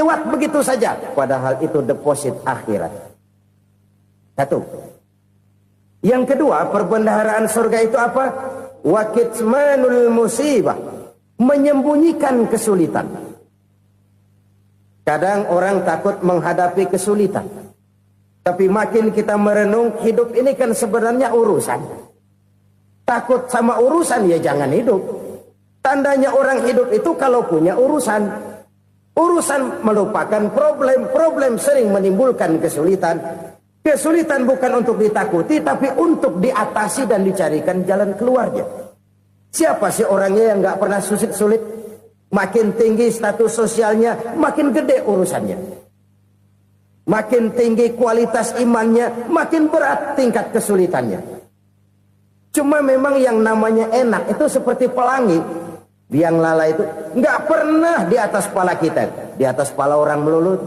lewat begitu saja, padahal itu deposit akhirat. Satu. Yang kedua, perbendaharaan surga itu apa? Wa kitmanul musibah, menyembunyikan kesulitan. Kadang orang takut menghadapi kesulitan, tapi makin kita merenung, hidup ini kan sebenarnya urusan. Takut sama urusan, ya jangan hidup. Tandanya orang hidup itu kalau punya urusan. Urusan melupakan problem. Problem sering menimbulkan kesulitan. Kesulitan bukan untuk ditakuti, tapi untuk diatasi dan dicarikan jalan keluarnya. Siapa sih orangnya yang gak pernah sulit-sulit? Makin tinggi status sosialnya, makin gede urusannya. Makin tinggi kualitas imannya, makin berat tingkat kesulitannya. Cuma memang yang namanya enak itu seperti pelangi. Biang lala itu nggak pernah di atas kepala kita, di atas kepala orang melulu.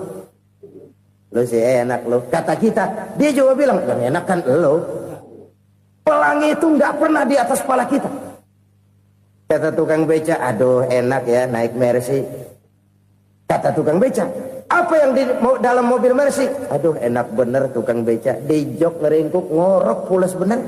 Lu sih enak lu, kata kita. Dia juga bilang yang enak kan lu. Pelangi itu nggak pernah di atas kepala kita. Kata tukang beca, aduh enak ya naik Mercy. Kata tukang beca, apa yang di dalam mobil Mercy? Aduh enak bener tukang beca, di jok ngeringkuk ngorok pules bener.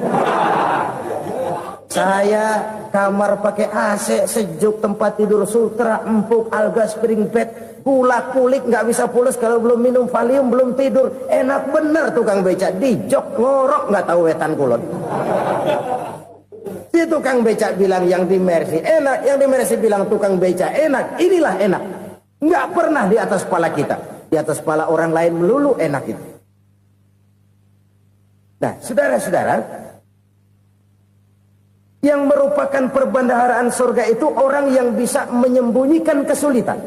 Saya kamar pakai AC, sejuk, tempat tidur sutra, empuk, alga, spring bed, gula kulik, nggak bisa pulas kalau belum minum Valium, belum tidur. Enak bener tukang beca, di jok ngorok nggak tahu wetan kulon. Si tukang beca bilang yang di Mercy enak, yang di Mercy bilang tukang beca enak. Inilah enak, nggak pernah di atas kepala kita, di atas kepala orang lain melulu enak itu. Nah, saudara-saudara, yang merupakan perbendaharaan surga itu orang yang bisa menyembunyikan kesulitan,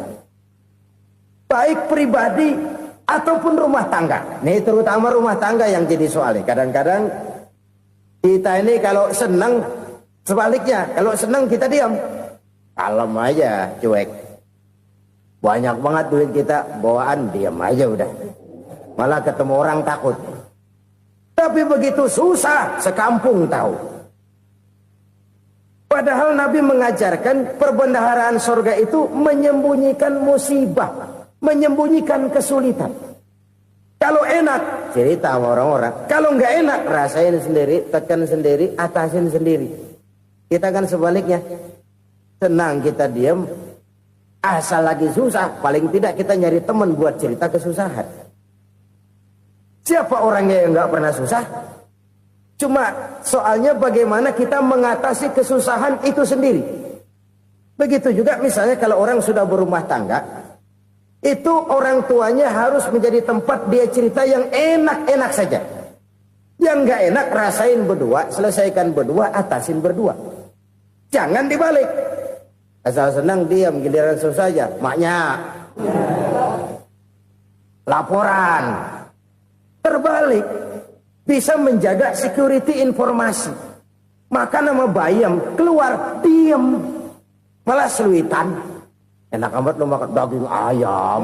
baik pribadi ataupun rumah tangga. Nih terutama rumah tangga yang jadi soalnya. Kadang-kadang kita ini kalau senang, sebaliknya kalau senang kita diam, kalem aja, cuek. Banyak banget duit kita bawaan, diam aja udah. Malah ketemu orang takut. Tapi begitu susah, sekampung tahu. Padahal Nabi mengajarkan perbendaharaan surga itu menyembunyikan musibah, menyembunyikan kesulitan. Kalau enak, cerita sama orang-orang. Kalau nggak enak, rasain sendiri, tekan sendiri, atasin sendiri. Kita kan sebaliknya. Senang kita diam, asal lagi susah, paling tidak kita nyari teman buat cerita kesusahan. Siapa orangnya yang nggak pernah susah? Cuma soalnya bagaimana kita mengatasi kesusahan itu sendiri. Begitu juga misalnya kalau orang sudah berumah tangga, itu orang tuanya harus menjadi tempat dia cerita yang enak-enak saja. Yang nggak enak rasain berdua, selesaikan berdua, atasin berdua. Jangan dibalik. Asal senang diam, giliran susah saja. Maknya laporan. Terbalik. Bisa menjaga security informasi. Maka nama bayam keluar diam, malah seluitan. Enak amat lo makan daging ayam.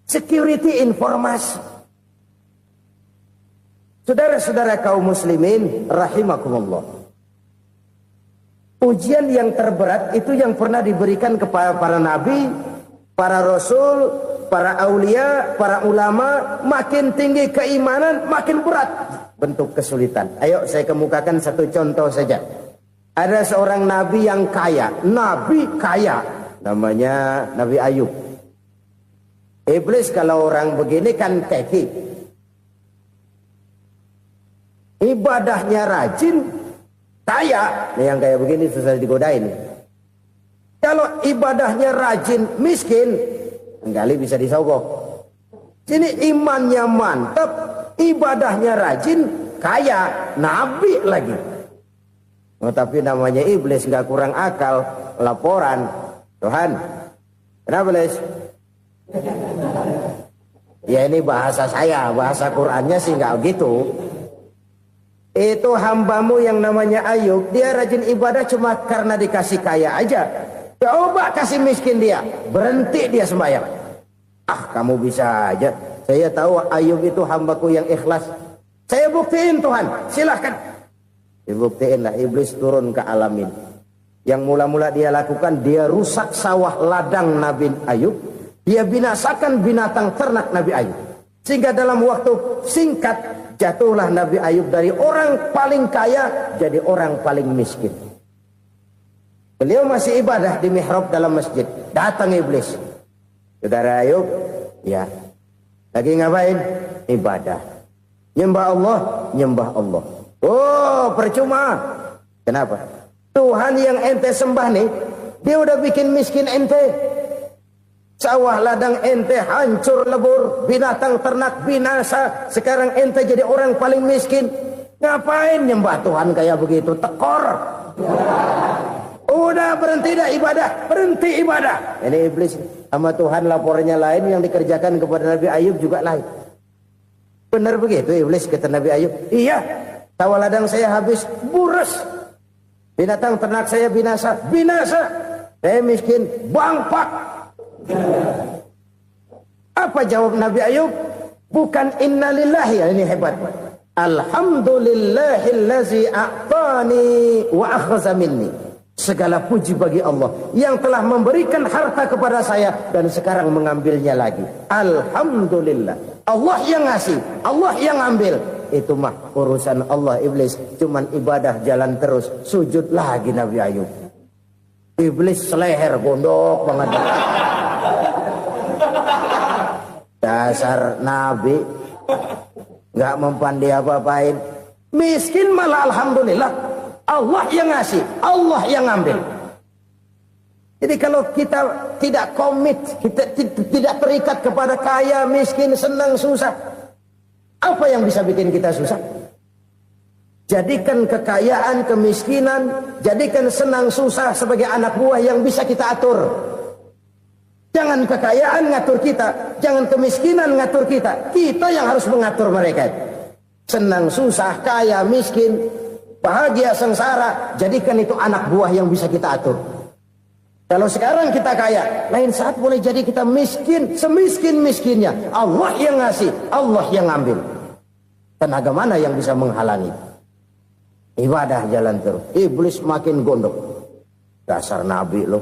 Security informasi. Saudara-saudara kaum muslimin rahimakumullah. Ujian yang terberat itu yang pernah diberikan kepada para nabi, para rasul, para aulia, para ulama. Makin tinggi keimanan, makin berat bentuk kesulitan. Ayo saya kemukakan satu contoh saja. Ada seorang nabi yang kaya. Nabi kaya. Namanya Nabi Ayub. Iblis kalau orang begini kan keki. Ibadahnya rajin, kaya. Nih yang kayak begini susah digodain. Kalau ibadahnya rajin, miskin, kali bisa disogok. Sini imannya mantap, ibadahnya rajin, kaya, nabi lagi. Oh, tapi namanya iblis nggak kurang akal. Laporan, Tuhan, kenapa Les? Ya ini bahasa saya, bahasa Qurannya sih nggak gitu. Itu hambamu yang namanya Ayub, dia rajin ibadah cuma karena dikasih kaya aja. Coba kasih miskin dia, berhenti dia sembahyang. Ah, kamu bisa aja. Saya tahu Ayub itu hambaku yang ikhlas. Saya buktiin Tuhan, silahkan. Dibuktiin lah, iblis turun ke alamin. Yang mula-mula dia lakukan, dia rusak sawah ladang Nabi Ayub. Dia binasakan binatang ternak Nabi Ayub. Sehingga dalam waktu singkat, jatuhlah Nabi Ayub dari orang paling kaya jadi orang paling miskin. Beliau masih ibadah di mihrab dalam masjid. Datang iblis. Saudara Ayub, ya, lagi ngapain? Ibadah. Nyembah Allah, nyembah Allah. Oh, percuma. Kenapa? Tuhan yang ente sembah nih, dia udah bikin miskin ente. Sawah ladang ente hancur lebur, binatang ternak binasa. Sekarang ente jadi orang paling miskin. Ngapain nyembah Tuhan kayak begitu? Tekor. Udah berhenti dah ibadah, berhenti ibadah. Ini iblis sama Tuhan laporannya lain, yang dikerjakan kepada Nabi Ayub juga lain. Benar begitu iblis kata Nabi Ayub? Iya, sawah ladang saya habis, buras. Binatang ternak saya binasa, binasa. Saya miskin, bangpak. Apa jawab Nabi Ayub? Bukan innalillahi, ini hebat. Alhamdulillahillazi a'tani wa akhza minni. Segala puji bagi Allah yang telah memberikan harta kepada saya dan sekarang mengambilnya lagi. Alhamdulillah. Allah yang ngasih, Allah yang ambil. Itu mah urusan Allah. Iblis cuman ibadah jalan terus, sujud lagi Nabi Ayub. Iblis seleher gondok banget. Dasar Nabi nggak mempan dia apa-apain. Miskin malah alhamdulillah. Allah yang ngasih, Allah yang ngambil. Jadi kalau kita tidak komit, kita tidak terikat kepada kaya, miskin, senang, susah, apa yang bisa bikin kita susah? Jadikan kekayaan, kemiskinan, jadikan senang, susah sebagai anak buah yang bisa kita atur. Jangan kekayaan ngatur kita, jangan kemiskinan ngatur kita. Kita yang harus mengatur mereka. Senang, susah, kaya, miskin, bahagia, sengsara, jadikan itu anak buah yang bisa kita atur. Kalau sekarang kita kaya, lain saat boleh jadi kita miskin, semiskin-miskinnya. Allah yang ngasih, Allah yang ngambil. Tenaga mana yang bisa menghalangi? Ibadah jalan terus. Iblis makin gondok. Dasar Nabi loh.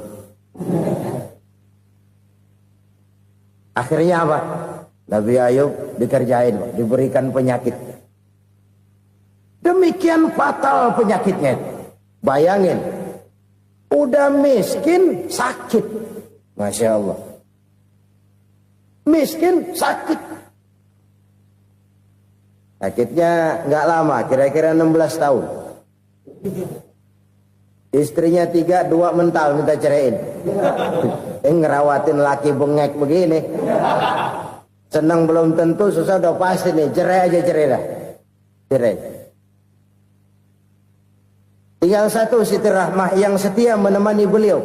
Akhirnya apa? Nabi Ayub dikerjain, diberikan penyakit. Demikian fatal penyakitnya. Bayangin, udah miskin, sakit. Masya Allah. Miskin, sakit. Sakitnya nggak lama, kira-kira 16 tahun. Istrinya 3, 2 mental minta ceraiin. Ngerawatin laki bengek begini. Senang belum tentu, susah udah pasti nih. Cerai aja, cerai dah. Cerai. Tinggal satu Siti Rahmah yang setia menemani beliau.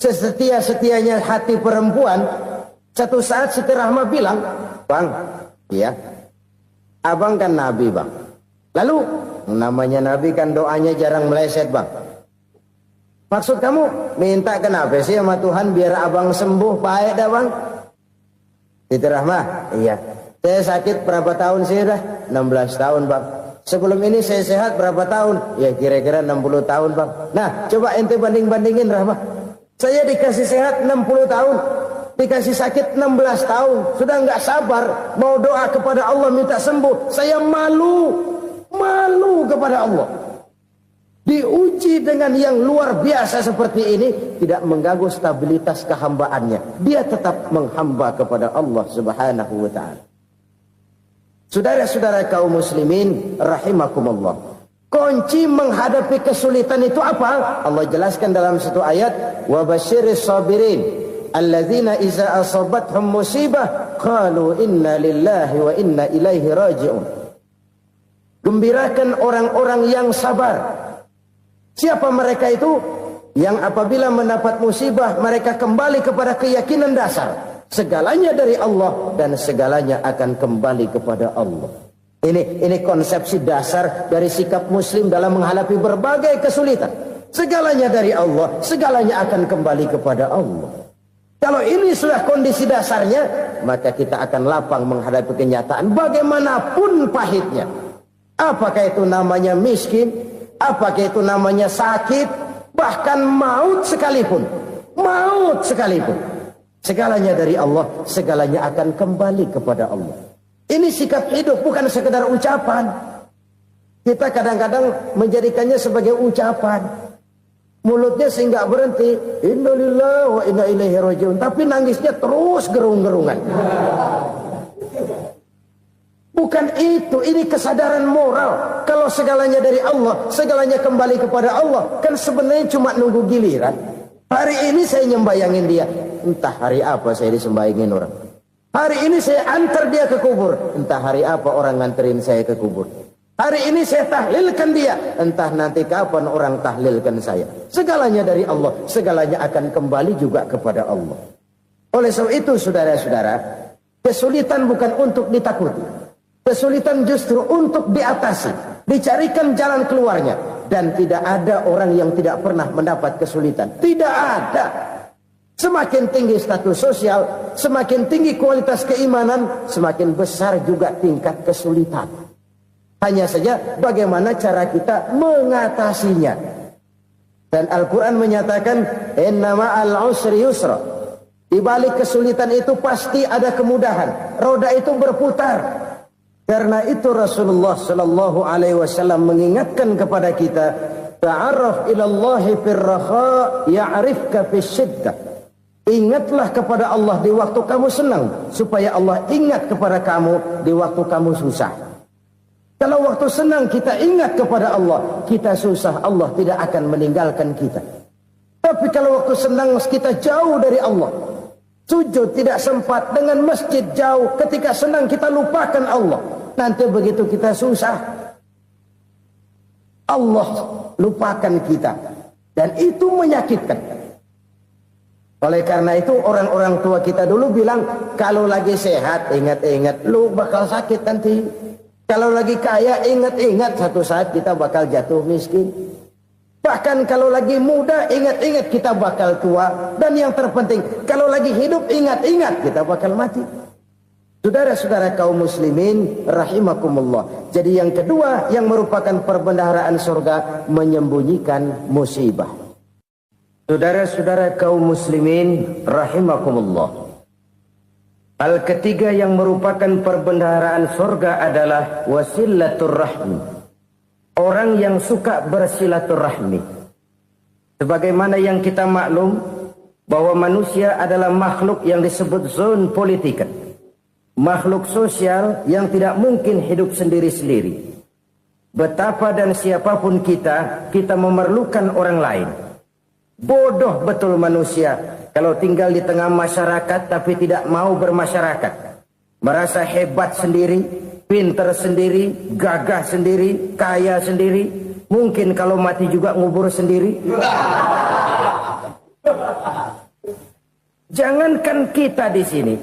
Sesetia-setianya hati perempuan. Satu saat Siti Rahmah bilang, "Bang, iya, abang kan Nabi bang. Lalu namanya Nabi kan doanya jarang meleset bang. Maksud kamu minta kenapa sih sama Tuhan biar abang sembuh baik dah bang?" Siti Rahmah, iya. Saya sakit berapa tahun sih dah? 16 tahun bang. Sebelum ini saya sehat berapa tahun? Ya kira-kira 60 tahun bang. Nah coba ente banding-bandingin Rahmah. Saya dikasih sehat 60 tahun. Dikasih sakit 16 tahun. Sudah nggak sabar. Mau doa kepada Allah minta sembuh. Saya malu. Malu kepada Allah. Diuji dengan yang luar biasa seperti ini, tidak mengganggu stabilitas kehambaannya. Dia tetap menghamba kepada Allah Subhanahu wa ta'ala. Saudara-saudara kaum muslimin rahimakumullah. Kunci menghadapi kesulitan itu apa? Allah jelaskan dalam satu ayat, wa basyiris sabirin alladzina iza asabathum musibah qalu inna lillahi wa inna ilaihi raji'un. Gembirakan orang-orang yang sabar. Siapa mereka itu? Yang apabila mendapat musibah mereka kembali kepada keyakinan dasar. Segalanya dari Allah dan segalanya akan kembali kepada Allah. Ini konsepsi dasar dari sikap muslim dalam menghadapi berbagai kesulitan. Segalanya dari Allah, segalanya akan kembali kepada Allah. Kalau ini sudah kondisi dasarnya, maka kita akan lapang menghadapi kenyataan bagaimanapun pahitnya. Apakah itu namanya miskin? Apakah itu namanya sakit? bahkan maut sekalipun, segalanya dari Allah, segalanya akan kembali kepada Allah. Ini sikap hidup, bukan sekedar ucapan. Kita kadang-kadang menjadikannya sebagai ucapan. Mulutnya sehingga berhenti, innalillahi wa inna ilaihi rajiun, tapi nangisnya terus gerung-gerungan. Bukan itu, ini kesadaran moral. Kalau segalanya dari Allah, segalanya kembali kepada Allah, kan sebenarnya cuma nunggu giliran. Hari ini saya nyembayangin dia, entah hari apa saya disembayangin orang. Hari ini saya antar dia ke kubur, entah hari apa orang nganterin saya ke kubur. Hari ini saya tahlilkan dia, entah nanti kapan orang tahlilkan saya. Segalanya dari Allah, segalanya akan kembali juga kepada Allah. Oleh sebab itu saudara-saudara, kesulitan bukan untuk ditakuti. Kesulitan justru untuk diatasi, dicarikan jalan keluarnya. Dan tidak ada orang yang tidak pernah mendapat kesulitan. Tidak ada. Semakin tinggi status sosial, semakin tinggi kualitas keimanan, semakin besar juga tingkat kesulitan. Hanya saja bagaimana cara kita mengatasinya. Dan Al-Quran menyatakan, inna ma'al usri yusra. Di balik kesulitan itu pasti ada kemudahan. Roda itu berputar. Karena itu Rasulullah sallallahu alaihi wasallam mengingatkan kepada kita, ta'arraf ila Allah fir raha ya'rifka fis syiddah. Ingatlah kepada Allah di waktu kamu senang, supaya Allah ingat kepada kamu di waktu kamu susah. Kalau waktu senang kita ingat kepada Allah, kita susah, Allah tidak akan meninggalkan kita. Tapi kalau waktu senang kita jauh dari Allah, sujud tidak sempat, dengan masjid jauh, ketika senang kita lupakan Allah. Nanti begitu kita susah, Allah lupakan kita. Dan itu menyakitkan. Oleh karena itu orang-orang tua kita dulu bilang, kalau lagi sehat ingat-ingat lu bakal sakit nanti. Kalau lagi kaya ingat-ingat satu saat kita bakal jatuh miskin. Bahkan kalau lagi muda ingat-ingat kita bakal tua. Dan yang terpenting, kalau lagi hidup ingat-ingat kita bakal mati. Saudara-saudara kaum muslimin rahimakumullah. Jadi yang kedua yang merupakan perbendaharaan surga, menyembunyikan musibah. Saudara-saudara kaum muslimin rahimakumullah. Hal ketiga yang merupakan perbendaharaan surga adalah wasilatur rahmi. Orang yang suka bersilaturahmi. Sebagaimana yang kita maklum bahwa manusia adalah makhluk yang disebut zon politika. Makhluk sosial yang tidak mungkin hidup sendiri-sendiri. Betapa dan siapapun kita memerlukan orang lain. Bodoh betul manusia kalau tinggal di tengah masyarakat tapi tidak mau bermasyarakat. Merasa hebat sendiri, pinter sendiri, gagah sendiri, kaya sendiri. Mungkin kalau mati juga ngubur sendiri. Jangankan kita di sini.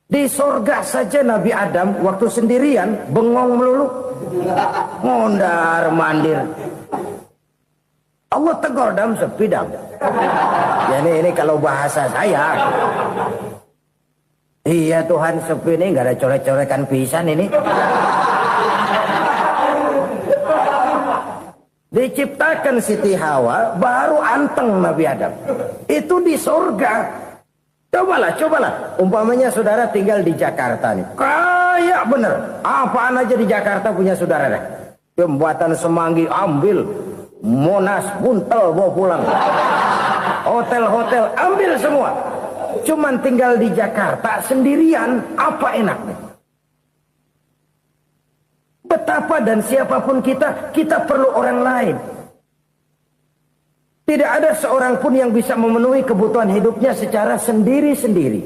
Di sorga saja Nabi Adam waktu sendirian bengong melulu, mondar mandir. Allah tegur dam sepi dam. Jadi ini kalau bahasa saya, iya Tuhan sepi ini nggak ada coret-corekan pisan ini. Diciptakan Siti Hawa baru anteng Nabi Adam. Itu di sorga. Cobalah. Umpamanya saudara tinggal di Jakarta nih. Kayak bener. Apaan aja di Jakarta punya saudara dah. Jembatan Semanggi ambil. Monas, Buntel bawa pulang. Hotel-hotel ambil semua. Cuman tinggal di Jakarta sendirian. Apa enaknya? Betapa dan siapapun kita perlu orang lain. Tidak ada seorang pun yang bisa memenuhi kebutuhan hidupnya secara sendiri-sendiri.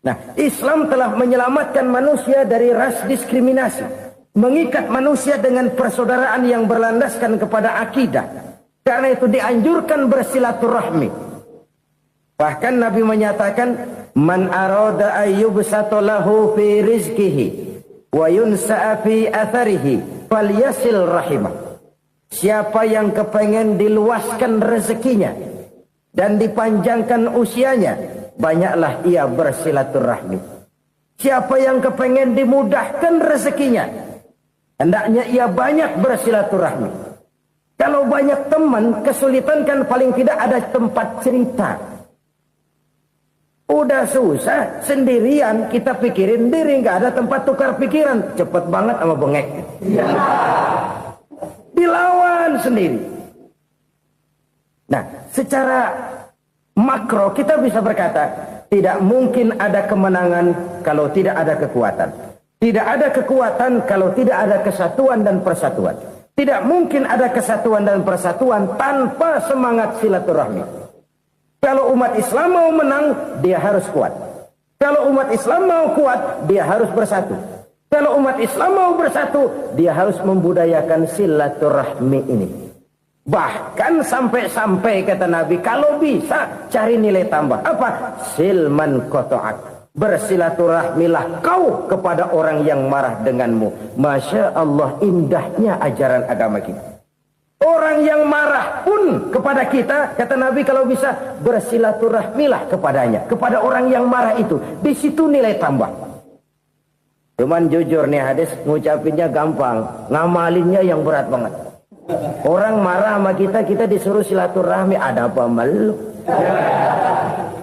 Nah, Islam telah menyelamatkan manusia dari ras diskriminasi. Mengikat manusia dengan persaudaraan yang berlandaskan kepada akidah. Karena itu dianjurkan bersilaturahmi. Bahkan Nabi menyatakan, Man arada ayyubsata lahu fi rizkihi wa yunsa'a fi atharihi falyasil rahimah. Siapa yang kepengen diluaskan rezekinya dan dipanjangkan usianya, banyaklah ia bersilaturahmi. Siapa yang kepengen dimudahkan rezekinya, hendaknya ia banyak bersilaturahmi. Kalau banyak teman, kesulitan kan paling tidak ada tempat cerita. Udah susah, sendirian kita pikirin diri, nggak ada tempat tukar pikiran. Cepet banget sama bengek. Dilawan sendiri. Nah, secara makro kita bisa berkata, tidak mungkin ada kemenangan kalau tidak ada kekuatan. Tidak ada kekuatan kalau tidak ada kesatuan dan persatuan. Tidak mungkin ada kesatuan dan persatuan tanpa semangat silaturahmi. Kalau umat Islam mau menang, dia harus kuat. Kalau umat Islam mau kuat, dia harus bersatu. Kalau umat Islam mau bersatu, dia harus membudayakan silaturahmi ini. Bahkan sampai-sampai kata Nabi, kalau bisa cari nilai tambah. Apa? Silman koto'ak. Bersilaturahmilah kau kepada orang yang marah denganmu. Masya Allah, indahnya ajaran agama kita. Orang yang marah pun kepada kita, kata Nabi, kalau bisa bersilaturahmilah kepadanya, kepada orang yang marah itu. Di situ nilai tambah. Cuman jujur nih hadis, ngucapinnya gampang, ngamalinnya yang berat banget. Orang marah sama kita, kita disuruh silaturahmi, ada apa malu?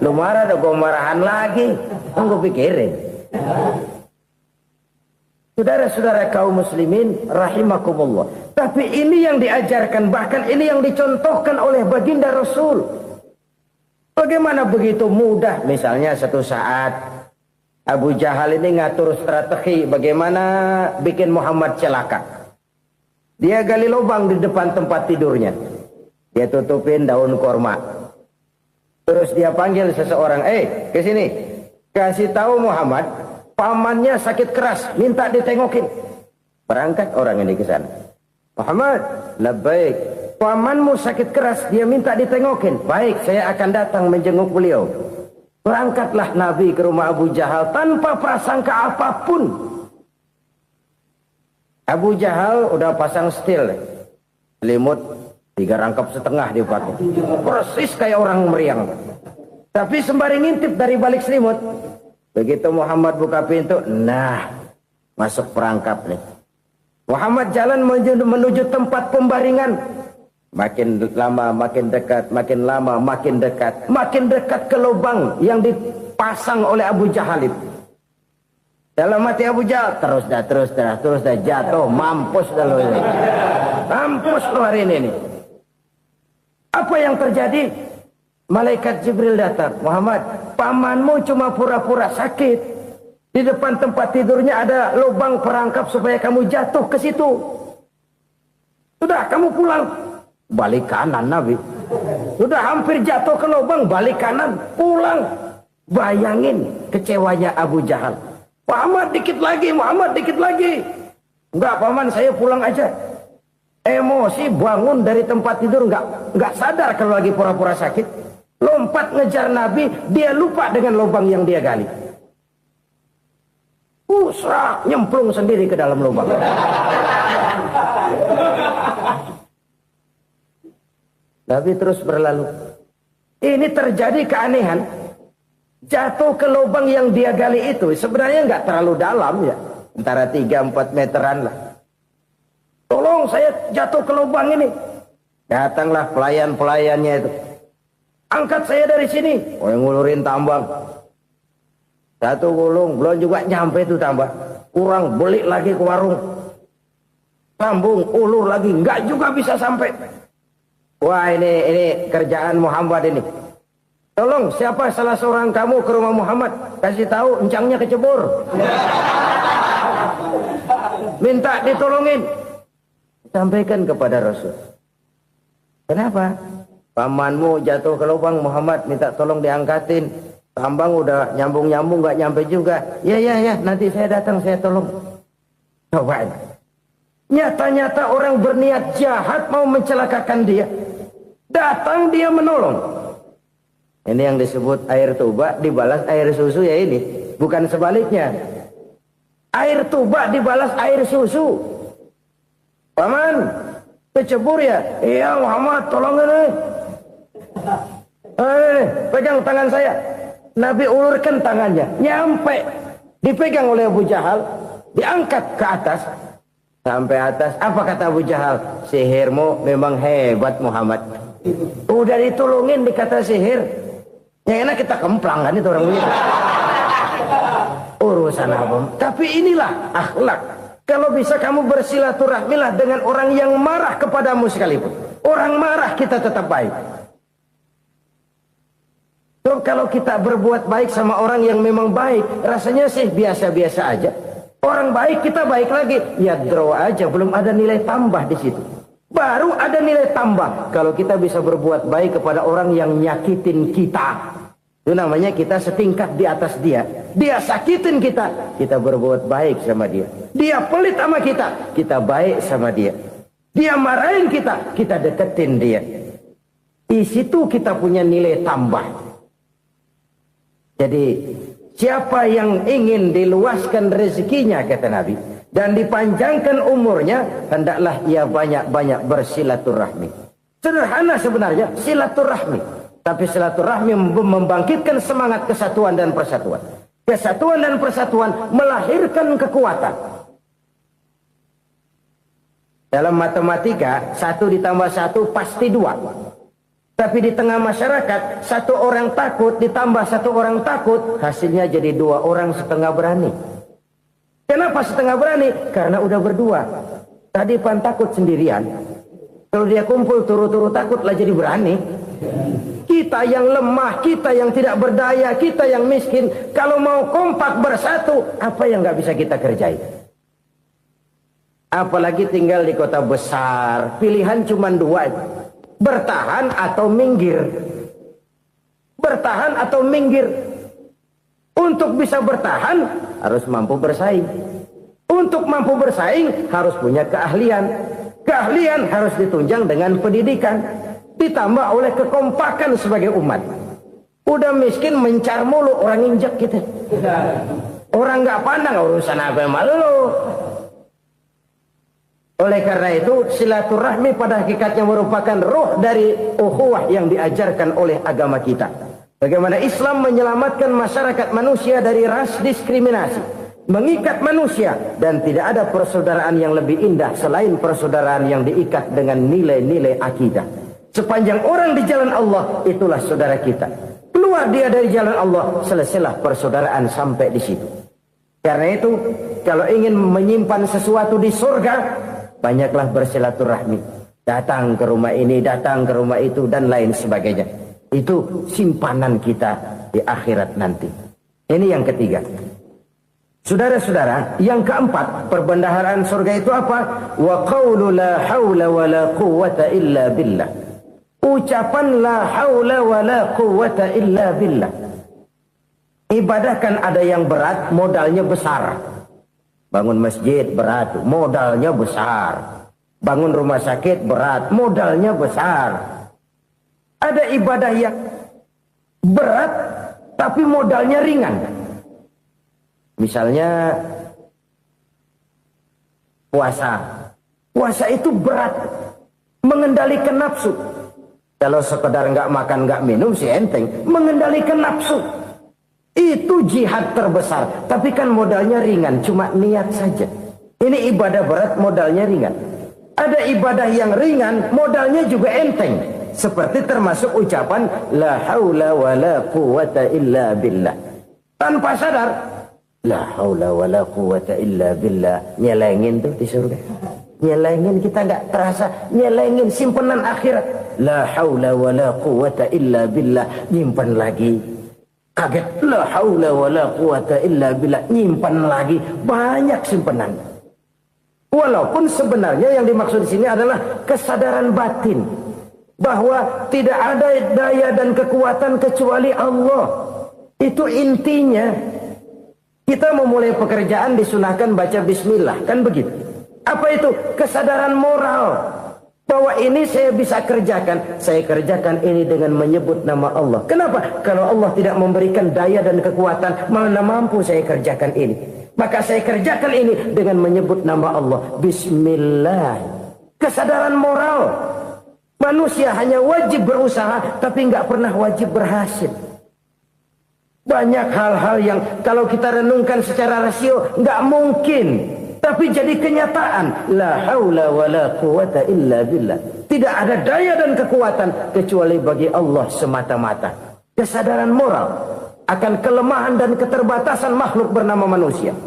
Lu marah, ada gue marahan lagi. Tunggu pikirin. Saudara-saudara kaum muslimin rahimakumullah. Tapi ini yang diajarkan, bahkan ini yang dicontohkan oleh baginda Rasul. Bagaimana begitu mudah, misalnya satu saat Abu Jahal ini ngatur strategi bagaimana bikin Muhammad celaka. Dia gali lubang di depan tempat tidurnya. Dia tutupin daun korma. Terus dia panggil seseorang, ke sini. Kasih tahu Muhammad, pamannya sakit keras, minta ditengokin. Berangkat orang ini ke sana. Muhammad, labbaik. Pamanmu sakit keras, dia minta ditengokin. Baik, saya akan datang menjenguk beliau. Berangkatlah Nabi ke rumah Abu Jahal tanpa prasangka apapun. Abu Jahal udah pasang stil, selimut 3 rangkap setengah dipakai. Persis kayak orang meriang. Tapi sembari ngintip dari balik selimut. Begitu Muhammad buka pintu, nah, masuk perangkap nih. Muhammad jalan menuju tempat pembaringan. Makin lama makin dekat, makin lama makin dekat. Makin dekat ke lubang yang dipasang oleh Abu Jahal itu. Dalam hati Abu Jahal, terus dah jatuh, mampus dah lo ini. Mampus lo hari ini nih. Apa yang terjadi? Malaikat Jibril datang. Muhammad, pamanmu cuma pura-pura sakit. Di depan tempat tidurnya ada lubang perangkap supaya kamu jatuh ke situ. Sudah, kamu pulang. Balik kanan Nabi. Sudah hampir jatuh ke lubang, balik kanan, pulang. Bayangin kecewanya Abu Jahal. Muhammad dikit lagi, Muhammad dikit lagi. Enggak, paman, saya pulang aja. Emosi bangun dari tempat tidur, enggak sadar kalau lagi pura-pura sakit. Lompat ngejar Nabi, dia lupa dengan lubang yang dia gali. Usrak, nyemplung sendiri ke dalam lubang. Nabi terus berlalu. Ini terjadi keanehan. Jatuh ke lubang yang dia gali itu sebenarnya nggak terlalu dalam ya. Antara 3-4 meteran lah. Tolong, saya jatuh ke lubang ini. Datanglah pelayan-pelayannya itu. Angkat saya dari sini. Oh, yang ngulurin tambang. Satu gulung, belum juga nyampe itu tambang. Kurang, beli lagi ke warung. Sambung, ulur lagi, nggak juga bisa sampai. Wah, ini kerjaan Muhammad ini. Tolong, siapa salah seorang kamu ke rumah Muhammad, kasih tahu encangnya kecebur. Minta ditolongin. Sampaikan kepada Rasul. Kenapa? Pamanmu jatuh ke lubang, Muhammad minta tolong diangkatin. Tambang udah nyambung-nyambung nggak nyampe juga. Ya, nanti saya datang, saya tolong. Coba. Nyata-nyata orang berniat jahat mau mencelakakan dia. Datang dia menolong. Ini yang disebut air tuba dibalas air susu ya ini. Bukan sebaliknya. Air tuba dibalas air susu. Paman, kecebur ya? Iya Muhammad, tolong ini. Pegang tangan saya. Nabi ulurkan tangannya. Nyampe. Dipegang oleh Abu Jahal. Diangkat ke atas. Sampai atas, apa kata Abu Jahal? Sihirmu memang hebat Muhammad. Udah ditolongin dikata sihir. Yang enak kita kemplang kan itu orang begitu. Urusan apa? Tapi inilah akhlak. Kalau bisa kamu bersilaturahmilah dengan orang yang marah kepadamu sekalipun. Orang marah kita tetap baik. So, kalau kita berbuat baik sama orang yang memang baik, rasanya sih biasa-biasa aja. Orang baik kita baik lagi, ya draw aja, belum ada nilai tambah di situ. Baru ada nilai tambah kalau kita bisa berbuat baik kepada orang yang nyakitin kita. Itu namanya kita setingkat di atas dia. Dia sakitin kita, kita berbuat baik sama dia. Dia pelit sama kita baik sama dia. Dia marahin kita deketin dia. Di situ kita punya nilai tambah. Jadi siapa yang ingin diluaskan rezekinya, kata Nabi, dan dipanjangkan umurnya, hendaklah ia banyak-banyak bersilaturahmi. Sederhana sebenarnya silaturahmi, tapi silaturahmi membangkitkan semangat kesatuan dan persatuan. Kesatuan dan persatuan melahirkan kekuatan. Dalam matematika 1 ditambah 1 pasti 2. Tapi di tengah masyarakat, 1 orang takut ditambah 1 orang takut, hasilnya jadi 2 orang setengah berani. Kenapa setengah berani? Karena udah berdua. Tadi pan takut sendirian. Kalau dia kumpul turu-turu takutlah jadi berani. Kita yang lemah, kita yang tidak berdaya, kita yang miskin, kalau mau kompak bersatu, apa yang nggak bisa kita kerjain? Apalagi tinggal di kota besar, pilihan cuma 2. Bertahan atau minggir. Bertahan atau minggir. Untuk bisa bertahan harus mampu bersaing. Untuk mampu bersaing harus punya keahlian. Keahlian harus ditunjang dengan pendidikan, ditambah oleh kekompakan sebagai umat. Udah miskin mencar mulu, orang injek gitu. Orang nggak pandang urusan apa yang malu. Oleh karena itu, silaturahmi pada hakikatnya merupakan roh dari ukhuwah yang diajarkan oleh agama kita. Bagaimana Islam menyelamatkan masyarakat manusia dari ras diskriminasi, mengikat manusia, dan tidak ada persaudaraan yang lebih indah selain persaudaraan yang diikat dengan nilai-nilai akidah. Sepanjang orang di jalan Allah, itulah saudara kita. Keluar dia dari jalan Allah, selesailah persaudaraan sampai di situ. Karena itu, kalau ingin menyimpan sesuatu di surga, banyaklah bersilaturahmi. Datang ke rumah ini, datang ke rumah itu, dan lain sebagainya. Itu simpanan kita di akhirat nanti. Ini yang ketiga. Saudara-saudara, yang keempat, perbendaharaan surga itu apa? Wa qawlu la hawla wa la quwwata illa billah. Ucapan la hawla wa la quwwata illa billah. Ibadah kan ada yang berat, modalnya besar. Bangun masjid berat, modalnya besar. Bangun rumah sakit berat, modalnya besar. Ada ibadah yang berat, tapi modalnya ringan. Misalnya puasa. Puasa itu berat, mengendalikan nafsu. Kalau sekedar nggak makan, nggak minum sih enteng. Mengendalikan nafsu. Itu jihad terbesar. Tapi kan modalnya ringan, cuma niat saja. Ini ibadah berat, modalnya ringan. Ada ibadah yang ringan, modalnya juga enteng. Seperti termasuk ucapan la haula wa la quwwata illa billah. Tanpa sadar, la haula wa la quwwata illa billah. Nyelengin tuh di surga. Nyelengin, kita nggak terasa. Nyelengin simpenan akhirat. La haula wa la quwwata illa billah. Nyimpan lagi. Kaget, la haula wa la quwata illa billah, nyimpan lagi, banyak simpanan. Walaupun sebenarnya yang dimaksud di sini adalah kesadaran batin bahwa tidak ada daya dan kekuatan kecuali Allah. Itu intinya. Kita memulai pekerjaan disunahkan baca bismillah, kan begitu. Apa itu? Kesadaran moral. Bahwa ini saya bisa kerjakan. Saya kerjakan ini dengan menyebut nama Allah. Kenapa? Kalau Allah tidak memberikan daya dan kekuatan, mana mampu saya kerjakan ini. Maka saya kerjakan ini dengan menyebut nama Allah. Bismillah. Kesadaran moral. Manusia hanya wajib berusaha, tapi nggak pernah wajib berhasil. Banyak hal-hal yang kalau kita renungkan secara rasio, nggak mungkin. Tapi jadi kenyataan, la haula wala quwata illa billah. Tidak ada daya dan kekuatan kecuali bagi Allah semata-mata. Kesadaran moral akan kelemahan dan keterbatasan makhluk bernama manusia.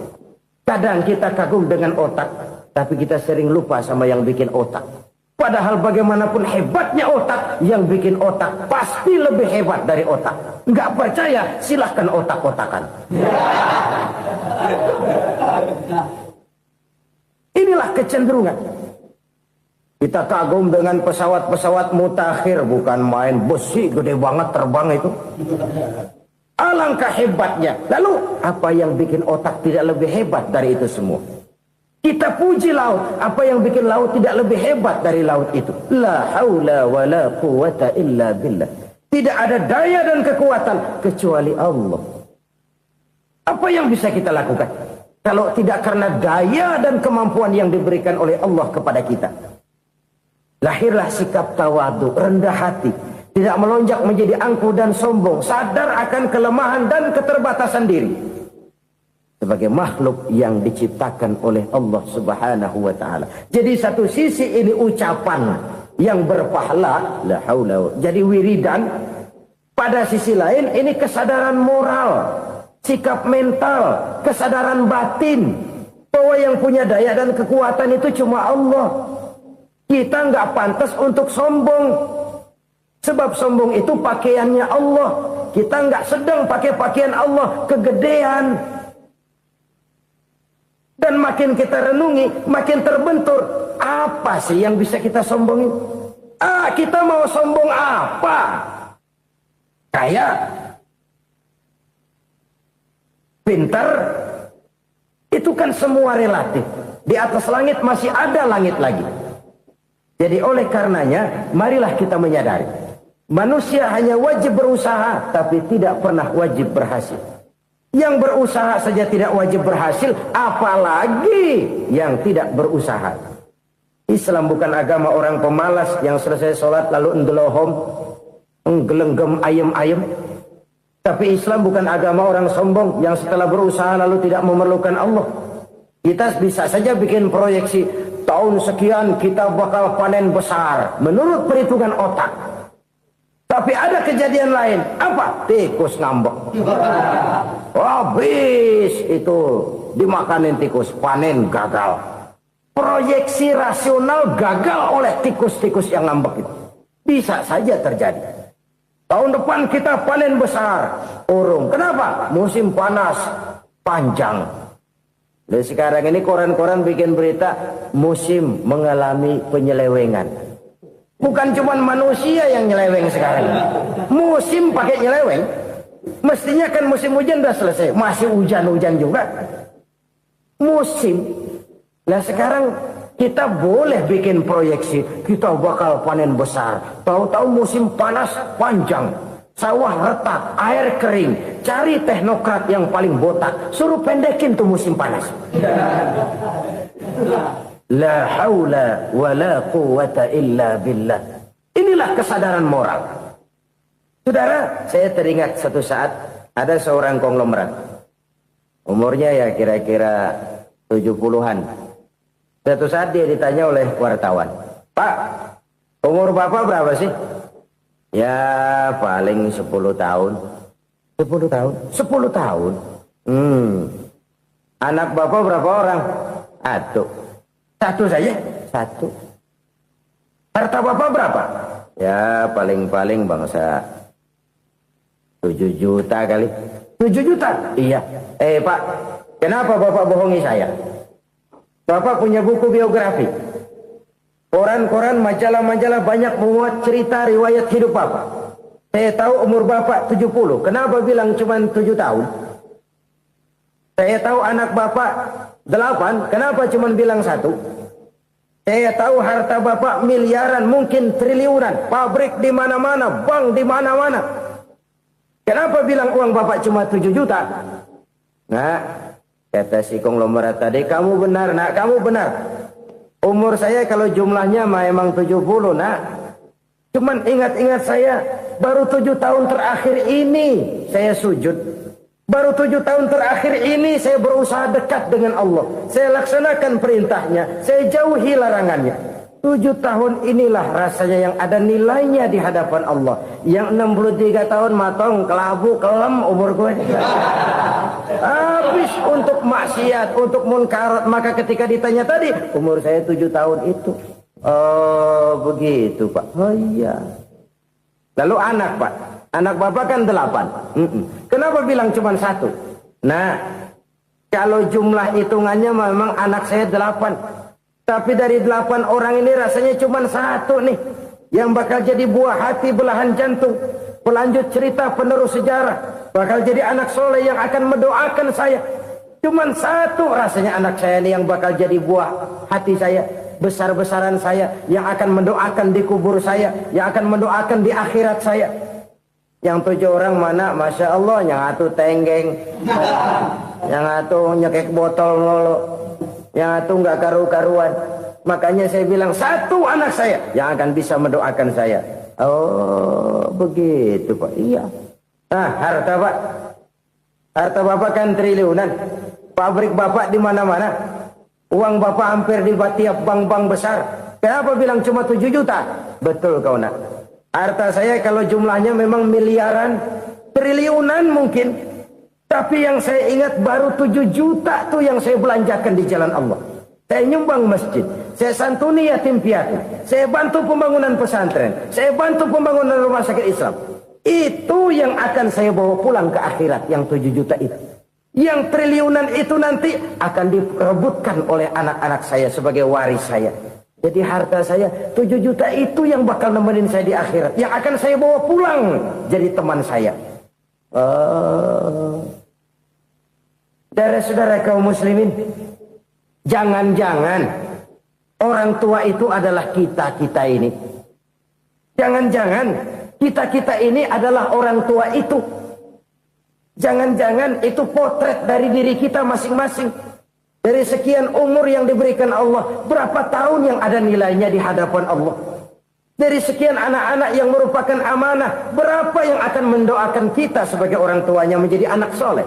Kadang kita kagum dengan otak, tapi kita sering lupa sama yang bikin otak. Padahal bagaimanapun hebatnya otak, yang bikin otak pasti lebih hebat dari otak. Nggak percaya, silahkan otak-otakan. Inilah kecenderungan. Kita kagum dengan pesawat-pesawat mutakhir, bukan main, besi gede banget terbang itu. Alangkah hebatnya. Lalu apa yang bikin otak tidak lebih hebat dari itu semua? Kita puji laut, apa yang bikin laut tidak lebih hebat dari laut itu? La haula wala quwata illa billah. Tidak ada daya dan kekuatan kecuali Allah. Apa yang bisa kita lakukan kalau tidak karena daya dan kemampuan yang diberikan oleh Allah kepada kita? Lahirlah sikap tawadu, rendah hati, tidak melonjak menjadi angkuh dan sombong, sadar akan kelemahan dan keterbatasan diri. Sebagai makhluk yang diciptakan oleh Allah Subhanahu wa ta'ala. Jadi satu sisi ini ucapan yang berpahala, la haula, jadi wiridan. Pada sisi lain ini kesadaran moral, sikap mental, kesadaran batin, bahwa yang punya daya dan kekuatan itu cuma Allah. Kita nggak pantas untuk sombong, sebab sombong itu pakaiannya Allah. Kita nggak sedang pakai pakaian Allah, kegedean. Dan makin kita renungi, makin terbentur. Apa sih yang bisa kita sombongin? Kita mau sombong apa? Kaya, pintar, itu kan semua relatif. Di atas langit masih ada langit lagi. Jadi oleh karenanya, marilah kita menyadari. Manusia hanya wajib berusaha, tapi tidak pernah wajib berhasil. Yang berusaha saja tidak wajib berhasil, apalagi yang tidak berusaha. Islam bukan agama orang pemalas yang selesai sholat lalu endelohom, nggelenggem ayem-ayem. Tapi Islam bukan agama orang sombong yang setelah berusaha lalu tidak memerlukan Allah. Kita bisa saja bikin proyeksi, tahun sekian kita bakal panen besar menurut perhitungan otak. Tapi ada kejadian lain. Apa? Tikus ngambek. Habis itu dimakanin tikus, panen gagal. Proyeksi rasional gagal oleh tikus-tikus yang ngambek itu. Bisa saja terjadi. Tahun depan kita panen besar, urung. Kenapa? Musim panas panjang. Dan sekarang ini koran-koran bikin berita musim mengalami penyelewengan. Bukan cuma manusia yang nyeleweng sekarang. Musim pakai nyeleweng. Mestinya kan musim hujan udah selesai, masih hujan-hujan juga. Musim. Nah sekarang kita boleh bikin proyeksi, kita bakal panen besar. Tahu-tahu musim panas panjang, sawah retak, air kering. Cari teknokrat yang paling botak, suruh pendekin tuh musim panas. La haula wa la quwata illa billah. Inilah kesadaran moral. Saudara, saya teringat satu saat ada seorang konglomerat. Umurnya ya kira-kira 70-an. Satu saat dia ditanya oleh wartawan, "Pak, umur Bapak berapa sih?" "Ya paling 10 tahun." 10 tahun? 10 tahun? Anak Bapak berapa orang? Satu saja? Satu. Harta Bapak berapa? Ya paling-paling bangsa 7 juta kali. 7 juta? Iya. Pak, kenapa Bapak bohongi saya? Bapak punya buku biografi. Koran-koran, majalah-majalah banyak memuat cerita riwayat hidup Bapak. Saya tahu umur Bapak 70. Kenapa bilang cuma 7 tahun? Saya tahu anak Bapak 8. Kenapa cuma bilang 1? Saya tahu harta Bapak miliaran, mungkin triliunan. Pabrik di mana-mana, bank di mana-mana. Kenapa bilang uang Bapak cuma 7 juta? Nah, kata si konglomerat tadi, kamu benar nak, kamu benar. Umur saya kalau jumlahnya memang 70 nak. Cuman ingat-ingat saya, baru 7 tahun terakhir ini saya sujud. Baru 7 tahun terakhir ini saya berusaha dekat dengan Allah. Saya laksanakan perintahnya. Saya jauhi larangannya. 7 tahun inilah rasanya yang ada nilainya di hadapan Allah. Yang 63 tahun matong, kelabu, kelem umur gue. Habis untuk maksiat, untuk munkarat. Maka ketika ditanya tadi, umur saya 7 tahun itu. Oh begitu Pak. Oh iya. Lalu anak Pak. Anak bapak kan 8. Kenapa bilang cuma 1? Nah, kalau jumlah hitungannya memang anak saya 8. Tapi dari 8 orang ini rasanya cuma 1 nih. Yang bakal jadi buah hati, belahan jantung. Pelanjut cerita, penerus sejarah. Bakal jadi anak soleh yang akan mendoakan saya. Cuma 1 rasanya anak saya ini yang bakal jadi buah hati saya. Besar-besaran saya. Yang akan mendoakan di kubur saya. Yang akan mendoakan di akhirat saya. Yang 7 orang mana, Masya Allah, yang atu tenggeng, yang atu nyekek botol mulu, yang atu nggak karu-karuan. Makanya saya bilang 1 anak saya yang akan bisa mendoakan saya. Oh begitu Pak. Iya. Nah harta Pak, harta Bapak kan triliunan, pabrik Bapak di mana-mana, uang Bapak hampir di tiap bank-bank besar. Kenapa bilang cuma 7 juta? Betul kau nak. Harta saya kalau jumlahnya memang miliaran, triliunan mungkin. Tapi yang saya ingat baru 7 juta tuh yang saya belanjakan di jalan Allah. Saya nyumbang masjid, saya santuni yatim piatu, saya bantu pembangunan pesantren, saya bantu pembangunan rumah sakit Islam. Itu yang akan saya bawa pulang ke akhirat, yang 7 juta itu. Yang triliunan itu nanti akan diperebutkan oleh anak-anak saya sebagai waris saya. Jadi harta saya 7 juta itu yang bakal nemenin saya di akhirat. Yang akan saya bawa pulang jadi teman saya. Saudara-saudara kaum muslimin, jangan-jangan orang tua itu adalah kita-kita ini. Jangan-jangan kita-kita ini adalah orang tua itu. Jangan-jangan itu potret dari diri kita masing-masing. Dari sekian umur yang diberikan Allah, berapa tahun yang ada nilainya di hadapan Allah? Dari sekian anak-anak yang merupakan amanah, berapa yang akan mendoakan kita sebagai orang tuanya menjadi anak soleh?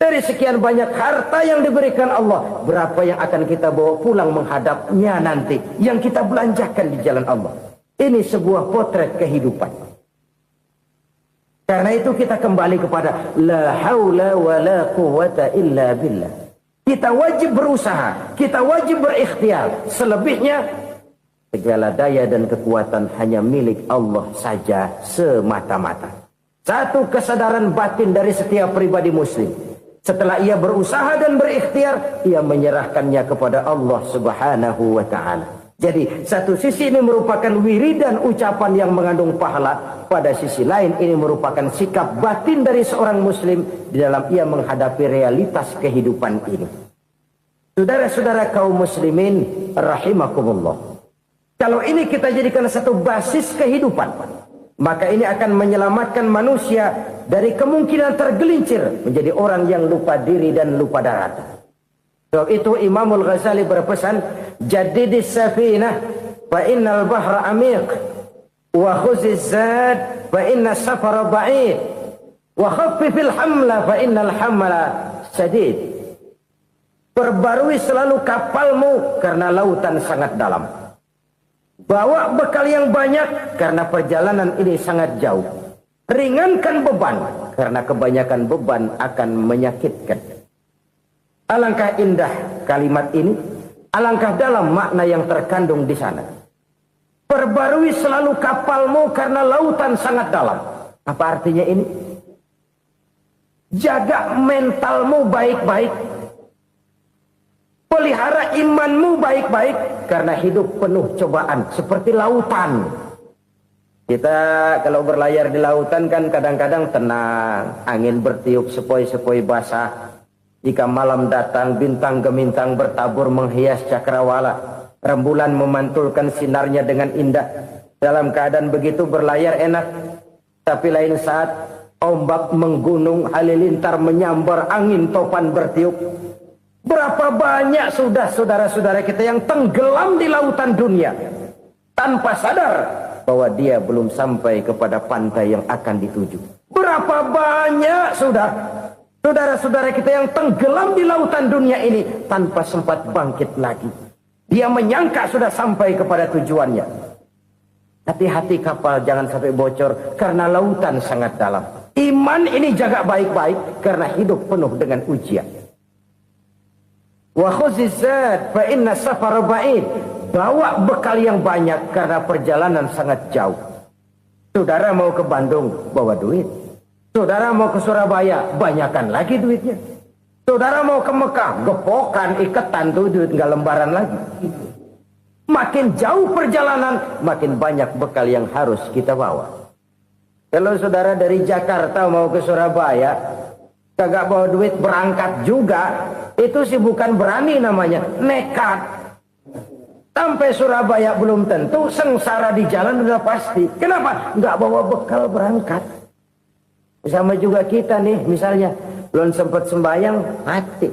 Dari sekian banyak harta yang diberikan Allah, berapa yang akan kita bawa pulang menghadapnya nanti, yang kita belanjakan di jalan Allah? Ini sebuah potret kehidupan. Karena itu kita kembali kepada la haula wa la quwata illa billah. Kita wajib berusaha, kita wajib berikhtiar. Selebihnya, segala daya dan kekuatan hanya milik Allah saja semata-mata. Satu kesadaran batin dari setiap pribadi muslim. Setelah ia berusaha dan berikhtiar, ia menyerahkannya kepada Allah Subhanahu wa ta'ala. Jadi, satu sisi ini merupakan wiridan ucapan yang mengandung pahala. Pada sisi lain, ini merupakan sikap batin dari seorang muslim di dalam ia menghadapi realitas kehidupan ini. Saudara-saudara kaum muslimin, rahimakumullah. Kalau ini kita jadikan satu basis kehidupan, maka ini akan menyelamatkan manusia dari kemungkinan tergelincir menjadi orang yang lupa diri dan lupa darat. Sebab itu Imamul Ghazali berpesan, Jadidis safinah fa innal bahra amiq wa khuziz zad fa inna safara ba'id wa khaffifil hamla fa innal hamla sadid. Perbarui selalu kapalmu karena lautan sangat dalam. Bawa bekal yang banyak karena perjalanan ini sangat jauh. Ringankan beban karena kebanyakan beban akan menyakitkan. Alangkah indah kalimat ini, alangkah dalam makna yang terkandung di sana. Perbarui selalu kapalmu karena lautan sangat dalam. Apa artinya ini? Jaga mentalmu baik-baik. Pelihara imanmu baik-baik karena hidup penuh cobaan seperti lautan. Kita kalau berlayar di lautan kan kadang-kadang tenang, angin bertiup sepoi-sepoi basah. Jika malam datang, bintang gemintang bertabur menghias cakrawala. Rembulan memantulkan sinarnya dengan indah. Dalam keadaan begitu berlayar enak. Tapi lain saat ombak menggunung, halilintar menyambar, angin topan bertiup. Berapa banyak sudah saudara-saudara kita yang tenggelam di lautan dunia tanpa sadar bahwa dia belum sampai kepada pantai yang akan dituju. Berapa banyak sudah Saudara-saudara kita yang tenggelam di lautan dunia ini tanpa sempat bangkit lagi. Dia menyangka sudah sampai kepada tujuannya. Hati-hati kapal jangan sampai bocor karena lautan sangat dalam. Iman ini jaga baik-baik karena hidup penuh dengan ujian. Wa khuzizat fa inna safar ba'id. Bawa bekal yang banyak karena perjalanan sangat jauh. Saudara mau ke Bandung, bawa duit. Saudara mau ke Surabaya, banyakan lagi duitnya. Saudara mau ke Mekah, gepokan, iketan tuh duit nggak lembaran lagi. Makin jauh perjalanan, makin banyak bekal yang harus kita bawa. Kalau saudara dari Jakarta mau ke Surabaya, kagak bawa duit berangkat juga, itu sih bukan berani namanya, nekat. Sampai Surabaya belum tentu, sengsara di jalan udah pasti. Kenapa? Nggak bawa bekal berangkat. Sama juga kita nih, misalnya belum sempat sembahyang, mati.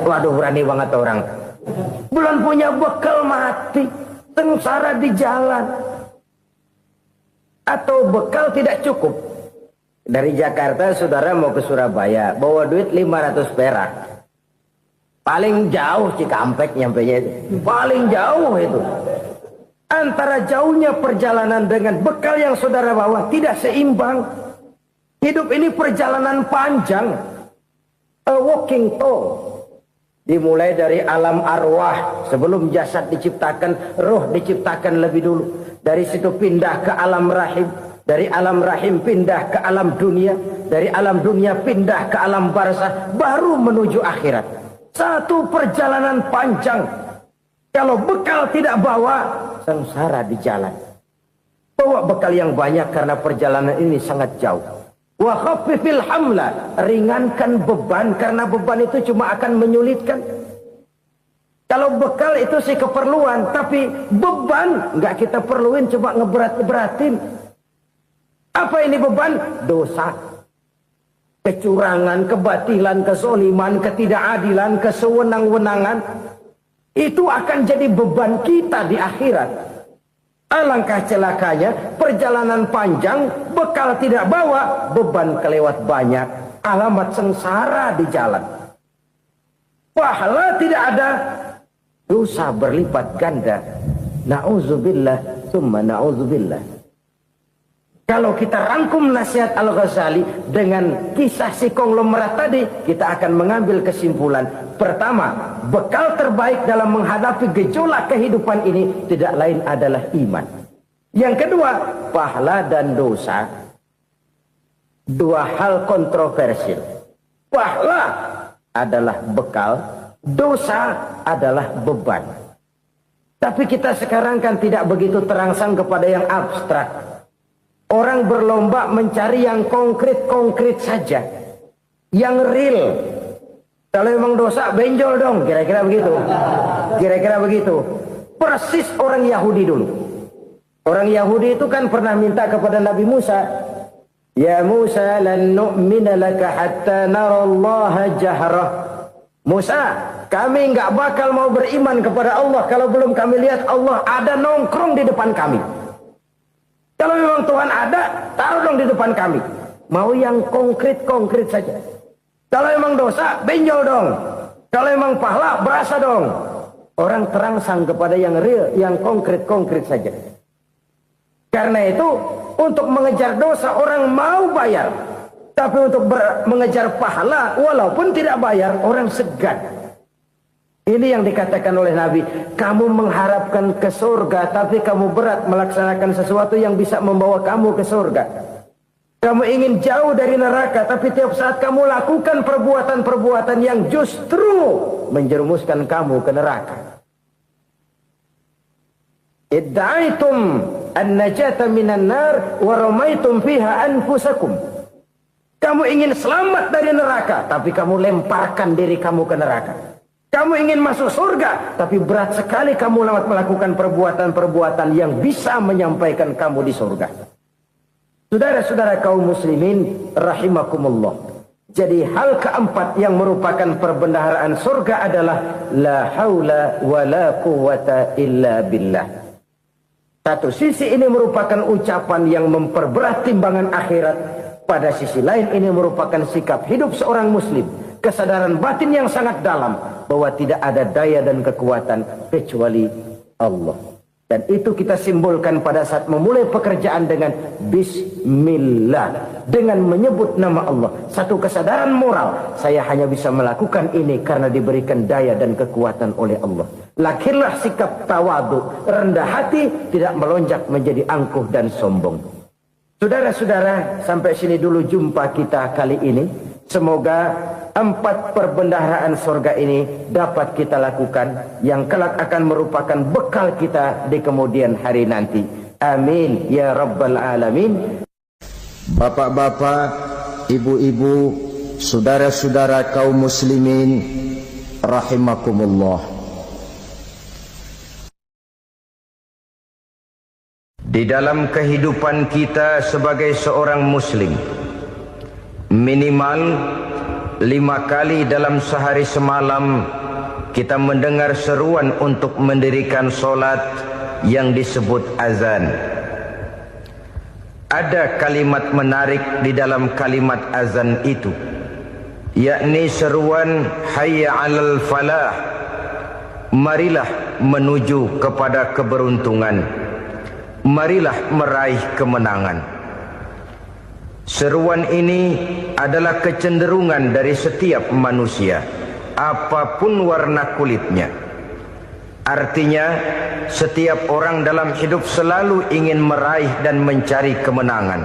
Waduh, berani banget orang. Belum punya bekal, mati. Sengsara di jalan. Atau bekal tidak cukup. Dari Jakarta saudara mau ke Surabaya, bawa duit 500 perak. Paling jauh Cikampek nyampenya itu. Paling jauh itu. Antara jauhnya perjalanan dengan bekal yang saudara bawa tidak seimbang. Hidup ini perjalanan panjang. A walking tour. Dimulai dari alam arwah. Sebelum jasad diciptakan, roh diciptakan lebih dulu. Dari situ pindah ke alam rahim. Dari alam rahim pindah ke alam dunia. Dari alam dunia pindah ke alam barzah. Baru menuju akhirat. Satu perjalanan panjang. Kalau bekal tidak bawa, sengsara di jalan. Bawa bekal yang banyak karena perjalanan ini sangat jauh. Wa khaffifil hamla, ringankan beban karena beban itu cuma akan menyulitkan. Kalau bekal itu sih keperluan, tapi beban nggak kita perluin, cuma ngeberat-beratin. Apa ini beban? Dosa, kecurangan, kebatilan, kezoliman, ketidakadilan, kesewenang-wenangan. Itu akan jadi beban kita di akhirat. Alangkah celakanya, perjalanan panjang, bekal tidak bawa, beban kelewat banyak, alamat sengsara di jalan. Pahala tidak ada, dosa berlipat ganda. Na'udzubillah, summa na'udzubillah. Kalau kita rangkum nasihat Al-Ghazali dengan kisah si konglomerat tadi, kita akan mengambil kesimpulan. Pertama, bekal terbaik dalam menghadapi gejolak kehidupan ini tidak lain adalah iman. Yang kedua, pahala dan dosa. Dua hal kontroversial. Pahala adalah bekal, dosa adalah beban. Tapi kita sekarang kan tidak begitu terangsang kepada yang abstrak. Orang berlomba mencari yang konkret-konkret saja. Yang real. Kalau memang dosa, benjol dong. Kira-kira begitu. Kira-kira begitu. Persis orang Yahudi dulu. Orang Yahudi itu kan pernah minta kepada Nabi Musa. Ya Musa, lan nu'mina laka hatta narallaha jahrah. Musa, kami nggak bakal mau beriman kepada Allah kalau belum kami lihat Allah ada nongkrong di depan kami. Kalau memang Tuhan ada, taruh dong di depan kami. Mau yang konkret-konkret saja. Kalau memang dosa, benjol dong. Kalau memang pahala, berasa dong. Orang terangsang kepada yang real, yang konkret-konkret saja. Karena itu, untuk mengejar dosa, orang mau bayar. Tapi untuk mengejar pahala, walaupun tidak bayar, orang segan. Ini yang dikatakan oleh Nabi, kamu mengharapkan ke surga, tapi kamu berat melaksanakan sesuatu yang bisa membawa kamu ke surga. Kamu ingin jauh dari neraka, tapi tiap saat kamu lakukan perbuatan-perbuatan yang justru menjerumuskan kamu ke neraka. Idda'aitum an-najata minan nar wa ramaitum fiha anfusakum. Kamu ingin selamat dari neraka, tapi kamu lemparkan diri kamu ke neraka. Kamu ingin masuk surga, tapi berat sekali kamu melakukan perbuatan-perbuatan yang bisa menyampaikan kamu di surga. Saudara-saudara kaum muslimin, rahimakumullah. Jadi hal keempat yang merupakan perbendaharaan surga adalah la haula wa la quwwata illa billah. Satu sisi ini merupakan ucapan yang memperberat timbangan akhirat. Pada sisi lain ini merupakan sikap hidup seorang muslim, kesadaran batin yang sangat dalam bahwa tidak ada daya dan kekuatan kecuali Allah. Dan itu kita simbolkan pada saat memulai pekerjaan dengan Bismillah, dengan menyebut nama Allah. Satu kesadaran moral, saya hanya bisa melakukan ini karena diberikan daya dan kekuatan oleh Allah. Lahirlah sikap tawadu, rendah hati, tidak melonjak menjadi angkuh dan sombong. Saudara-saudara, sampai sini dulu jumpa kita kali ini. Semoga 4 perbendaharaan surga ini dapat kita lakukan, yang kelak akan merupakan bekal kita di kemudian hari nanti. Amin ya rabbal alamin. Bapak-bapak, ibu-ibu, saudara-saudara kaum muslimin rahimakumullah. Di dalam kehidupan kita sebagai seorang muslim, minimal 5 kali dalam sehari semalam kita mendengar seruan untuk mendirikan solat yang disebut azan. Ada kalimat menarik di dalam kalimat azan itu, yakni seruan hayya 'alal falah, marilah menuju kepada keberuntungan, marilah meraih kemenangan. Seruan ini adalah kecenderungan dari setiap manusia, apapun warna kulitnya. Artinya, setiap orang dalam hidup selalu ingin meraih dan mencari kemenangan.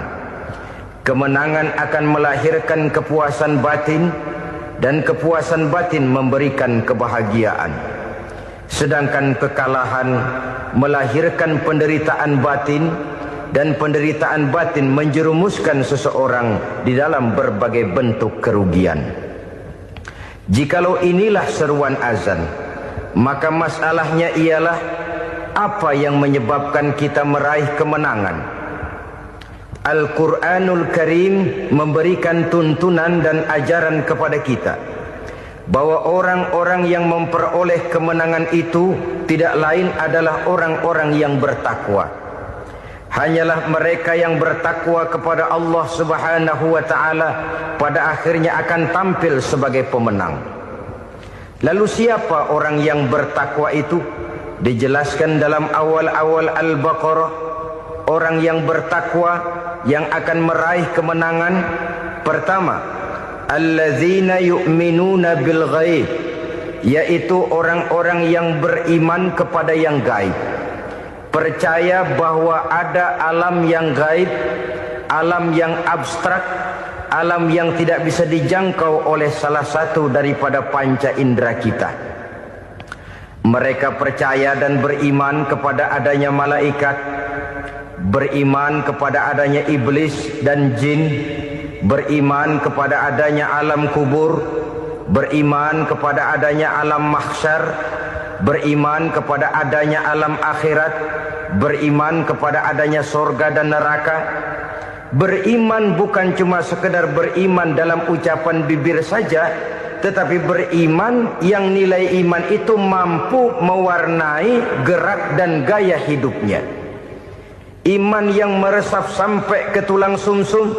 Kemenangan akan melahirkan kepuasan batin, dan kepuasan batin memberikan kebahagiaan. Sedangkan kekalahan melahirkan penderitaan batin, dan penderitaan batin menjerumuskan seseorang di dalam berbagai bentuk kerugian. Jikalau inilah seruan azan, maka masalahnya ialah apa yang menyebabkan kita meraih kemenangan. Al-Quranul Karim memberikan tuntunan dan ajaran kepada kita bahwa orang-orang yang memperoleh kemenangan itu tidak lain adalah orang-orang yang bertakwa. Hanyalah mereka yang bertakwa kepada Allah Subhanahu wa ta'ala pada akhirnya akan tampil sebagai pemenang. Lalu siapa orang yang bertakwa itu? Dijelaskan dalam awal-awal Al-Baqarah, orang yang bertakwa yang akan meraih kemenangan. Pertama, alladzina yu'minuna bil ghaib, yaitu orang-orang yang beriman kepada yang gaib. Percaya bahwa ada alam yang gaib, alam yang abstrak, alam yang tidak bisa dijangkau oleh salah satu daripada panca indera kita. Mereka percaya dan beriman kepada adanya malaikat, beriman kepada adanya iblis dan jin, beriman kepada adanya alam kubur, beriman kepada adanya alam mahsyar, beriman kepada adanya alam akhirat, beriman kepada adanya surga dan neraka. Beriman bukan cuma sekedar beriman dalam ucapan bibir saja, tetapi beriman yang nilai iman itu mampu mewarnai gerak dan gaya hidupnya. Iman yang meresap sampai ke tulang sumsum,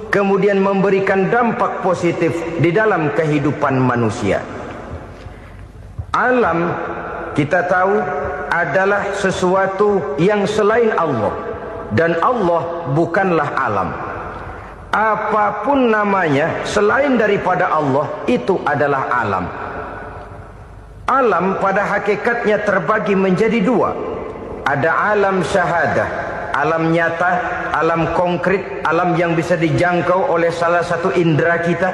kemudian memberikan dampak positif di dalam kehidupan manusia. Alam, kita tahu, adalah sesuatu yang selain Allah, dan Allah bukanlah alam. Apapun namanya selain daripada Allah, itu adalah alam. Alam pada hakikatnya terbagi menjadi 2. Ada alam syahadah, alam nyata, alam konkret, alam yang bisa dijangkau oleh salah satu indera kita.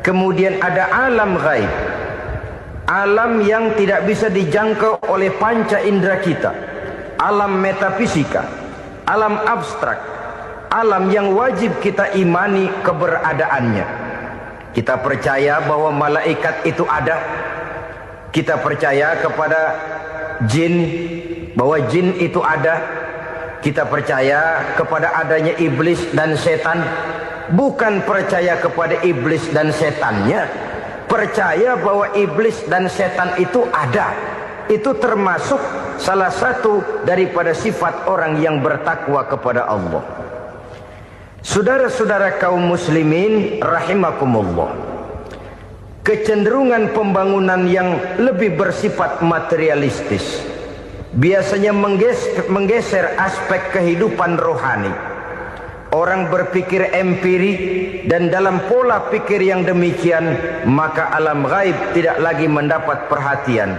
Kemudian ada alam ghaib, alam yang tidak bisa dijangkau oleh panca indera kita, alam metafisika, alam abstrak, alam yang wajib kita imani keberadaannya. Kita percaya bahwa malaikat itu ada, kita percaya kepada jin, bahwa jin itu ada, kita percaya kepada adanya iblis dan setan. Bukan percaya kepada iblis dan setannya, percaya bahwa iblis dan setan itu ada. Itu termasuk salah satu daripada sifat orang yang bertakwa kepada Allah. Saudara-saudara kaum muslimin rahimakumullah, kecenderungan pembangunan yang lebih bersifat materialistis biasanya menggeser aspek kehidupan rohani. Orang berpikir empiri, dan dalam pola pikir yang demikian maka alam gaib tidak lagi mendapat perhatian.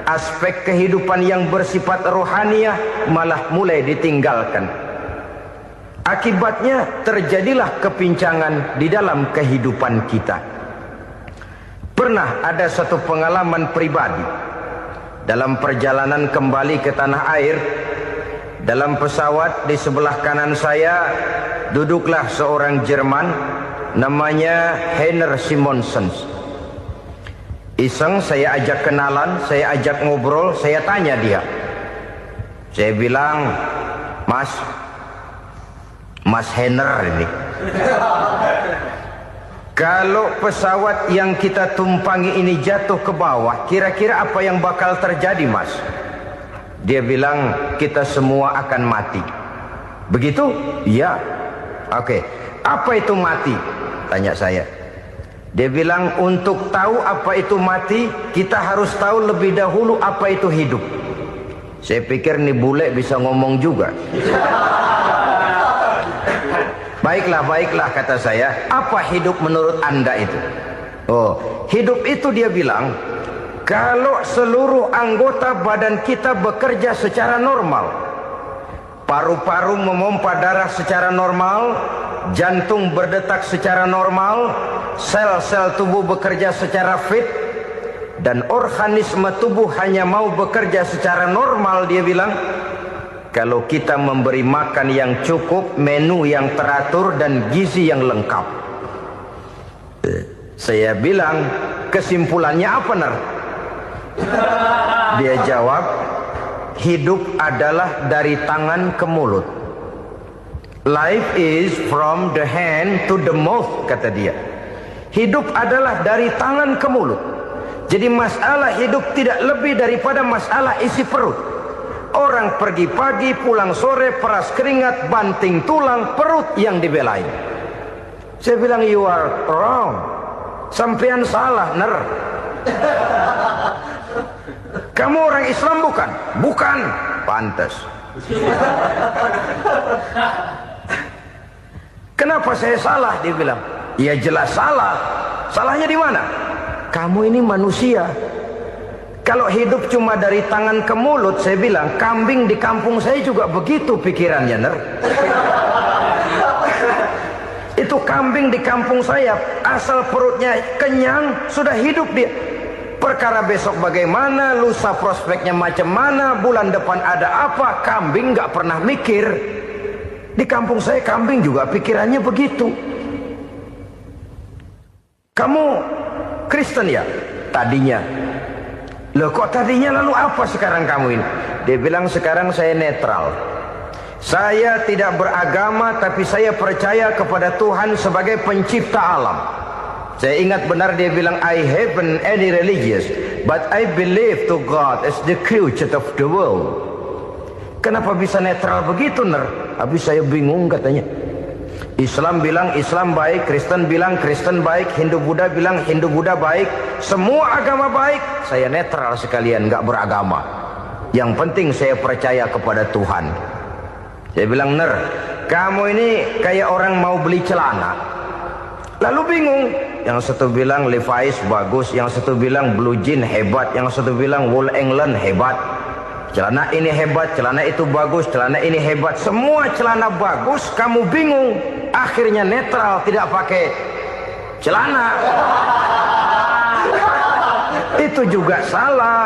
Aspek kehidupan yang bersifat rohaniah malah mulai ditinggalkan. Akibatnya terjadilah kepincangan di dalam kehidupan kita. Pernah ada satu pengalaman pribadi. Dalam perjalanan kembali ke tanah air, dalam pesawat di sebelah kanan saya duduklah seorang Jerman, namanya Heiner Simonsen. Iseng saya ajak kenalan, saya ajak ngobrol, saya tanya dia. Saya bilang, Mas Heiner ini, kalau pesawat yang kita tumpangi ini jatuh ke bawah, kira-kira apa yang bakal terjadi, Mas? Dia bilang, kita semua akan mati. Begitu? Iya. Oke. Apa itu mati? Tanya saya. Dia bilang, untuk tahu apa itu mati, kita harus tahu lebih dahulu apa itu hidup. Saya pikir nih bule bisa ngomong juga. Baiklah kata saya. Apa hidup menurut Anda itu? Oh, hidup itu dia bilang, kalau seluruh anggota badan kita bekerja secara normal, paru-paru memompa darah secara normal, jantung berdetak secara normal, sel-sel tubuh bekerja secara fit, dan organisme tubuh hanya mau bekerja secara normal, dia bilang, kalau kita memberi makan yang cukup, menu yang teratur, dan gizi yang lengkap. Saya bilang, kesimpulannya apa, Ner? Dia jawab, hidup adalah dari tangan ke mulut. Life is from the hand to the mouth, kata dia. Hidup adalah dari tangan ke mulut. Jadi masalah hidup tidak lebih daripada masalah isi perut. Orang pergi pagi, pulang sore, peras keringat, banting tulang, perut yang dibelain. Saya bilang, you are wrong. Sampean salah, Ner. Kamu orang Islam bukan? Bukan. Pantas. Kenapa saya salah? Dia bilang, ya jelas salah. Salahnya di mana? Kamu ini manusia. Kalau hidup cuma dari tangan ke mulut, saya bilang, kambing di kampung saya juga begitu pikirannya, Ner. Itu kambing di kampung saya, asal perutnya kenyang, sudah hidup dia. Perkara besok bagaimana, lusa prospeknya macam mana, bulan depan ada apa, kambing nggak pernah mikir. Di kampung saya kambing juga pikirannya begitu. Kamu Kristen ya? Tadinya. Loh kok tadinya, lalu apa sekarang kamu ini? Dia bilang, sekarang saya netral. Saya tidak beragama, tapi saya percaya kepada Tuhan sebagai pencipta alam. Saya ingat benar dia bilang, I haven't any religious, but I believe to God as the creator of the world. Kenapa bisa netral begitu, Ner? Habis saya bingung katanya. Islam bilang Islam baik, Kristen bilang Kristen baik, Hindu Buddha bilang Hindu Buddha baik, semua agama baik. Saya netral sekalian, nggak beragama. Yang penting saya percaya kepada Tuhan. Saya bilang, Ner, kamu ini kayak orang mau beli celana, lalu bingung. Yang satu bilang Levi's bagus, yang satu bilang Blue Jean hebat, yang satu bilang Wool England hebat. Celana ini hebat, celana itu bagus, celana ini hebat. Semua celana bagus, kamu bingung. Akhirnya netral, tidak pakai celana. Itu juga salah.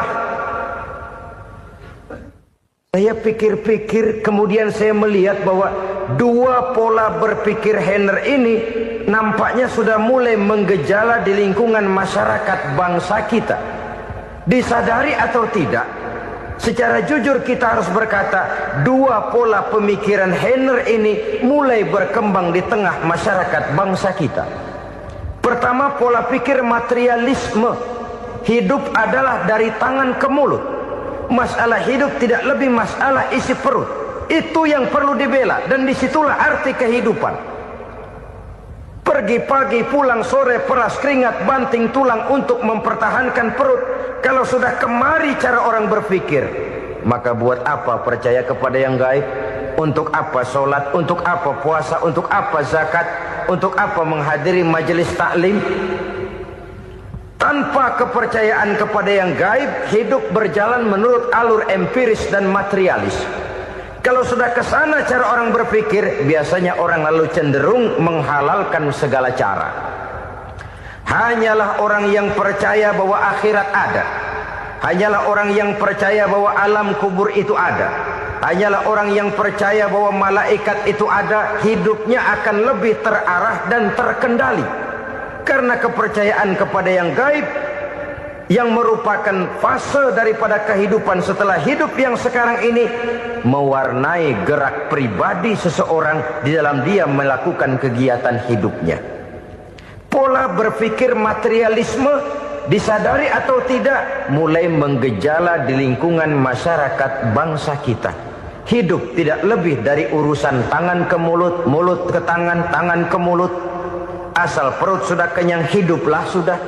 Saya pikir-pikir, kemudian saya melihat bahwa dua pola berpikir Heiner ini nampaknya sudah mulai menggejala di lingkungan masyarakat bangsa kita. Disadari atau tidak, secara jujur kita harus berkata, dua pola pemikiran Heiner ini mulai berkembang di tengah masyarakat bangsa kita. Pertama, pola pikir materialisme. Hidup adalah dari tangan ke mulut. Masalah hidup tidak lebih masalah isi perut. Itu yang perlu dibela, dan disitulah arti kehidupan. Pergi pagi pulang sore, peras keringat banting tulang untuk mempertahankan perut. Kalau sudah kemari cara orang berpikir, maka buat apa percaya kepada yang gaib? Untuk apa sholat? Untuk apa puasa? Untuk apa zakat? Untuk apa menghadiri majelis taklim? Tanpa kepercayaan kepada yang gaib, hidup berjalan menurut alur empiris dan materialis. Kalau sudah ke sana cara orang berpikir, biasanya orang lalu cenderung menghalalkan segala cara. Hanyalah orang yang percaya bahwa akhirat ada. Hanyalah orang yang percaya bahwa alam kubur itu ada. Hanyalah orang yang percaya bahwa malaikat itu ada, hidupnya akan lebih terarah dan terkendali. Karena kepercayaan kepada yang gaib, yang merupakan fase daripada kehidupan setelah hidup yang sekarang ini, mewarnai gerak pribadi seseorang di dalam dia melakukan kegiatan hidupnya. Pola berpikir materialisme, disadari atau tidak, mulai menggejala di lingkungan masyarakat bangsa kita. Hidup tidak lebih dari urusan tangan ke mulut, mulut ke tangan, tangan ke mulut. Asal perut sudah kenyang, hiduplah sudah.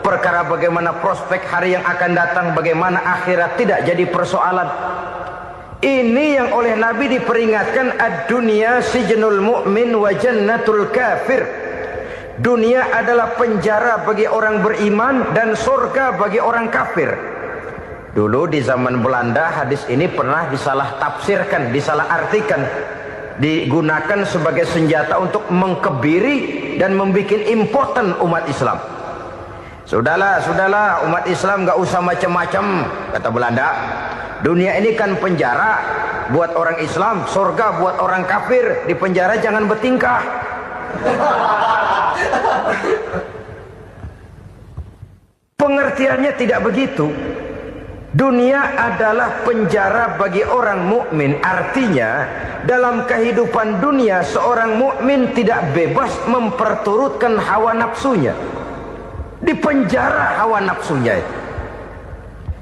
Perkara bagaimana prospek hari yang akan datang, bagaimana akhirat, tidak jadi persoalan. Ini yang oleh Nabi diperingatkan, ad-dunya sijnul mu'min wa jannatul kafir. Dunia adalah penjara bagi orang beriman dan surga bagi orang kafir. Dulu di zaman Belanda hadis ini pernah disalah tafsirkan, disalah artikan, digunakan sebagai senjata untuk mengkebiri dan membuat impoten umat Islam. Sudahlah umat Islam gak usah macam-macam, kata Belanda. Dunia ini kan penjara buat orang Islam, surga buat orang kafir. Di penjara jangan bertingkah. Pengertiannya tidak begitu. Dunia adalah penjara bagi orang mukmin. Artinya dalam kehidupan dunia seorang mukmin tidak bebas memperturutkan hawa nafsunya. Dipenjara hawa nafsunya itu.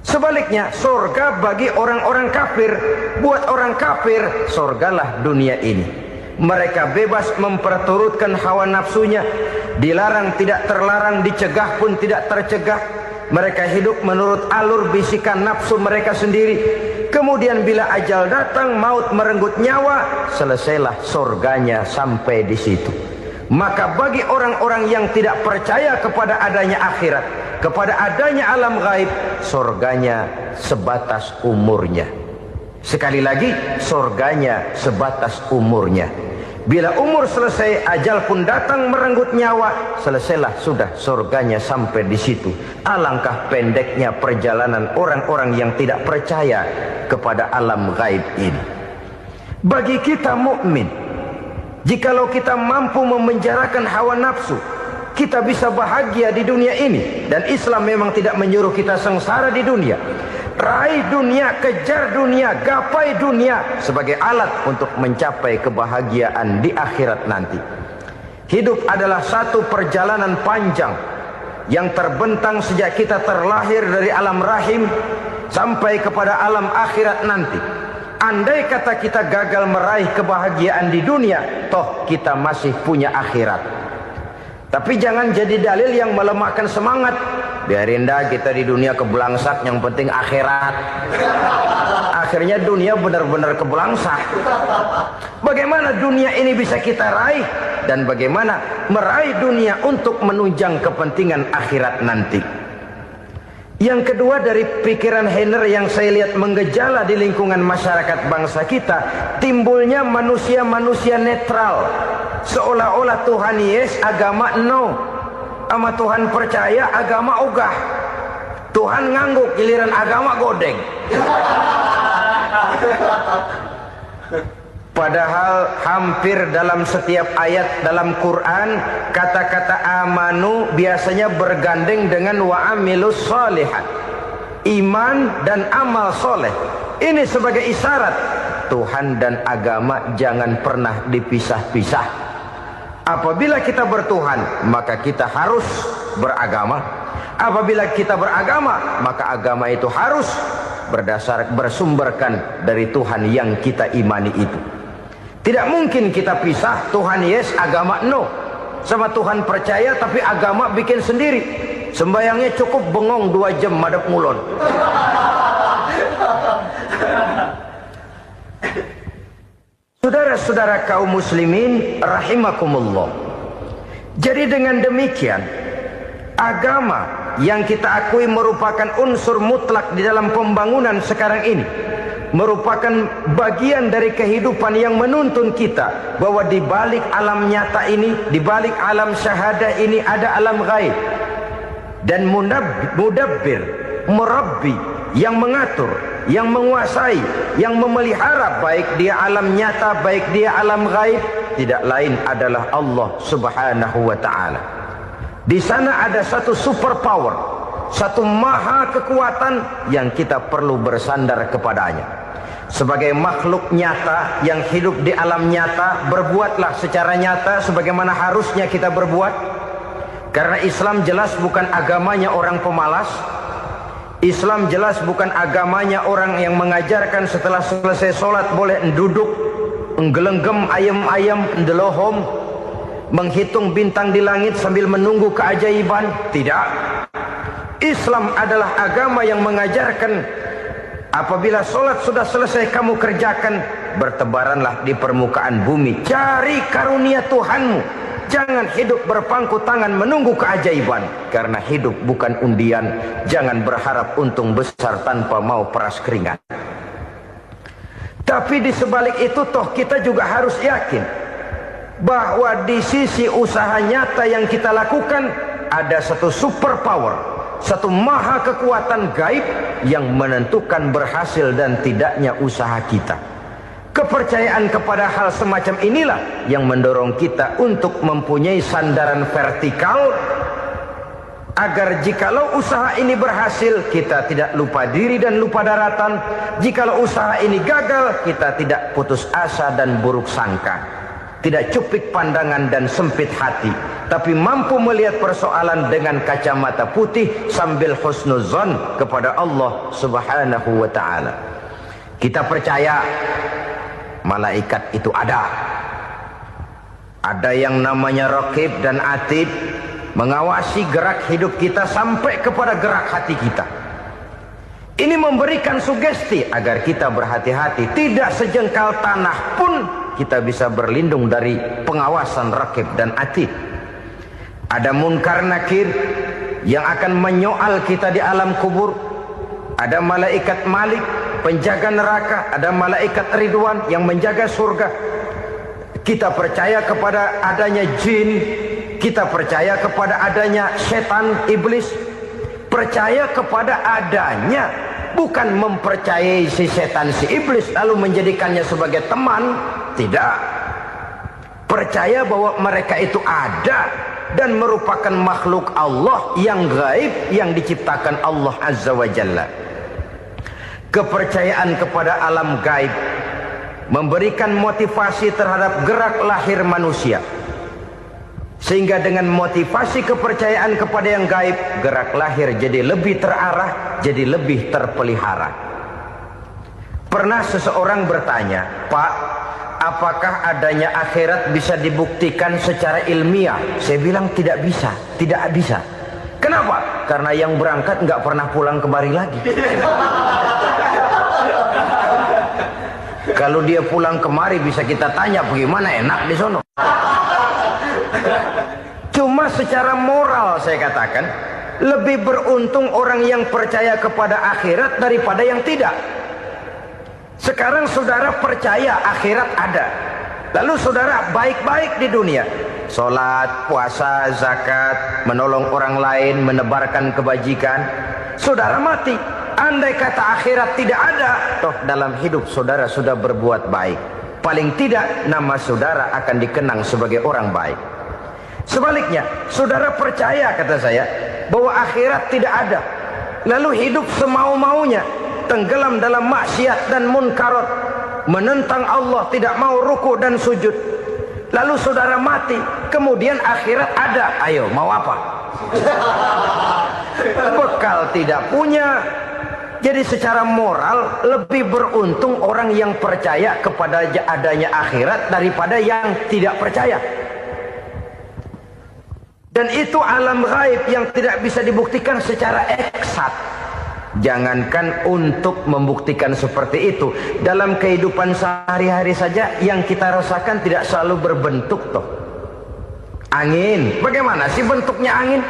Sebaliknya surga bagi orang-orang kafir. Buat orang kafir surgalah dunia ini. Mereka bebas memperturutkan hawa nafsunya. Dilarang tidak terlarang, dicegah pun tidak tercegah. Mereka hidup menurut alur bisikan nafsu mereka sendiri. Kemudian bila ajal datang, maut merenggut nyawa, selesailah surganya sampai di situ. Maka bagi orang-orang yang tidak percaya kepada adanya akhirat, kepada adanya alam gaib, surganya sebatas umurnya. Sekali lagi, surganya sebatas umurnya. Bila umur selesai, ajal pun datang merenggut nyawa, selesailah sudah surganya sampai di situ. Alangkah pendeknya perjalanan orang-orang yang tidak percaya kepada alam gaib ini. Bagi kita mukmin, jikalau kita mampu memenjarakan hawa nafsu, kita bisa bahagia di dunia ini. Dan Islam memang tidak menyuruh kita sengsara di dunia. Raih dunia, kejar dunia, gapai dunia sebagai alat untuk mencapai kebahagiaan di akhirat nanti. Hidup adalah satu perjalanan panjang yang terbentang sejak kita terlahir dari alam rahim sampai kepada alam akhirat nanti. Andai kata kita gagal meraih kebahagiaan di dunia, toh kita masih punya akhirat. Tapi jangan jadi dalil yang melemahkan semangat. Biarin dah kita di dunia kebelangsat, yang penting akhirat. Akhirnya dunia benar-benar kebelangsat. Bagaimana dunia ini bisa kita raih? Dan bagaimana meraih dunia untuk menunjang kepentingan akhirat nanti? Yang kedua dari pikiran Heiner yang saya lihat menggejala di lingkungan masyarakat bangsa kita, timbulnya manusia-manusia netral. Seolah-olah Tuhan yes, agama no. Sama Tuhan percaya, agama ogah. Tuhan ngangguk, giliran agama godeng. Padahal hampir dalam setiap ayat dalam Quran, kata-kata amanu biasanya bergandeng dengan wa amilus sholihat. Iman dan amal soleh. Ini sebagai isyarat Tuhan dan agama jangan pernah dipisah-pisah. Apabila kita bertuhan, maka kita harus beragama. Apabila kita beragama, maka agama itu harus bersumberkan dari Tuhan yang kita imani itu. Tidak mungkin kita pisah, Tuhan yes, agama no. sama Tuhan percaya tapi agama bikin sendiri. Sembayangnya cukup bengong 2 jam madep ngulon. Saudara-saudara kaum muslimin rahimakumullah. Jadi dengan demikian, agama yang kita akui merupakan unsur mutlak di dalam pembangunan sekarang ini, merupakan bagian dari kehidupan yang menuntun kita bahwa di balik alam nyata ini, di balik alam syahadah ini ada alam gaib. Dan mudabbir, murabbi, yang mengatur, yang menguasai, yang memelihara baik dia alam nyata, baik dia alam gaib, tidak lain adalah Allah Subhanahu wa ta'ala. Di sana ada satu super power, satu maha kekuatan yang kita perlu bersandar kepadanya. Sebagai makhluk nyata yang hidup di alam nyata, berbuatlah secara nyata sebagaimana harusnya kita berbuat. Karena Islam jelas bukan agamanya orang pemalas. Islam jelas bukan agamanya orang yang mengajarkan setelah selesai sholat boleh duduk, nggelenggem ayam-ayam, ndelohom, menghitung bintang di langit sambil menunggu keajaiban. Tidak. Islam adalah agama yang mengajarkan apabila sholat sudah selesai kamu kerjakan, bertebaranlah di permukaan bumi, cari karunia Tuhanmu. Jangan hidup berpangku tangan menunggu keajaiban. Karena hidup bukan undian. Jangan berharap untung besar tanpa mau peras keringat. Tapi di sebalik itu toh kita juga harus yakin bahwa di sisi usaha nyata yang kita lakukan ada satu super power, satu maha kekuatan gaib yang menentukan berhasil dan tidaknya usaha kita. Kepercayaan kepada hal semacam inilah yang mendorong kita untuk mempunyai sandaran vertikal, agar jikalau usaha ini berhasil, kita tidak lupa diri dan lupa daratan. Jikalau usaha ini gagal, kita tidak putus asa dan buruk sangka, tidak cupik pandangan dan sempit hati, tapi mampu melihat persoalan dengan kacamata putih sambil husnuzon kepada Allah Subhanahu wa ta'ala. Kita percaya malaikat itu ada. Ada yang namanya raqib dan atid, mengawasi gerak hidup kita sampai kepada gerak hati kita. Ini memberikan sugesti agar kita berhati-hati. Tidak sejengkal tanah pun kita bisa berlindung dari pengawasan raqib dan atid. Ada munkar nakir yang akan menyoal kita di alam kubur. Ada malaikat Malik, penjaga neraka. Ada malaikat Ridwan yang menjaga surga. Kita percaya kepada adanya jin. Kita percaya kepada adanya setan, iblis. Percaya kepada adanya, bukan mempercayai si setan, si iblis lalu menjadikannya sebagai teman. Tidak. Percaya bahwa mereka itu ada dan merupakan makhluk Allah yang gaib, yang diciptakan Allah Azza wa Jalla. Kepercayaan kepada alam gaib memberikan motivasi terhadap gerak lahir manusia, sehingga dengan motivasi kepercayaan kepada yang gaib, gerak lahir jadi lebih terarah, jadi lebih terpelihara. Pernah seseorang bertanya, "Pak, apakah adanya akhirat bisa dibuktikan secara ilmiah?" Saya bilang tidak bisa, tidak bisa. Kenapa? Karena yang berangkat nggak pernah pulang kembali lagi. Kalau dia pulang kemari bisa kita tanya bagaimana enak di sono. Cuma secara moral saya katakan, lebih beruntung orang yang percaya kepada akhirat daripada yang tidak. Sekarang saudara percaya akhirat ada, lalu saudara baik-baik di dunia, sholat, puasa, zakat, menolong orang lain, menebarkan kebajikan. Saudara mati, andai kata akhirat tidak ada, toh dalam hidup saudara sudah berbuat baik. Paling tidak nama saudara akan dikenang sebagai orang baik. Sebaliknya, saudara percaya, kata saya, bahwa akhirat tidak ada, lalu hidup semau-maunya, tenggelam dalam maksiat dan munkarat, menentang Allah, tidak mau ruku dan sujud. Lalu saudara mati, kemudian akhirat ada. Ayo, mau apa? Bekal tidak punya. Jadi secara moral lebih beruntung orang yang percaya kepada adanya akhirat daripada yang tidak percaya. Dan itu alam gaib yang tidak bisa dibuktikan secara eksat. Jangankan untuk membuktikan seperti itu, dalam kehidupan sehari-hari saja yang kita rasakan tidak selalu berbentuk toh. Angin, bagaimana sih bentuknya angin?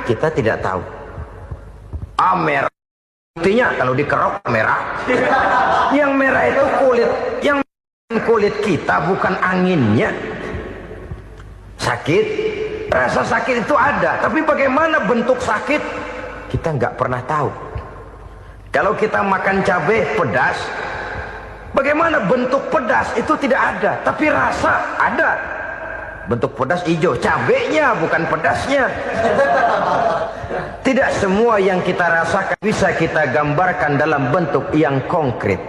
Kita tidak tahu. Merah, buktinya kalau dikerok merah. Yang merah itu kulit, yang kulit kita bukan anginnya. Sakit, rasa sakit itu ada, tapi bagaimana bentuk sakit kita nggak pernah tahu. Kalau kita makan cabai pedas, bagaimana bentuk pedas itu tidak ada, tapi rasa ada. Bentuk pedas hijau, cabainya bukan pedasnya. Tidak semua yang kita rasakan bisa kita gambarkan dalam bentuk yang konkret.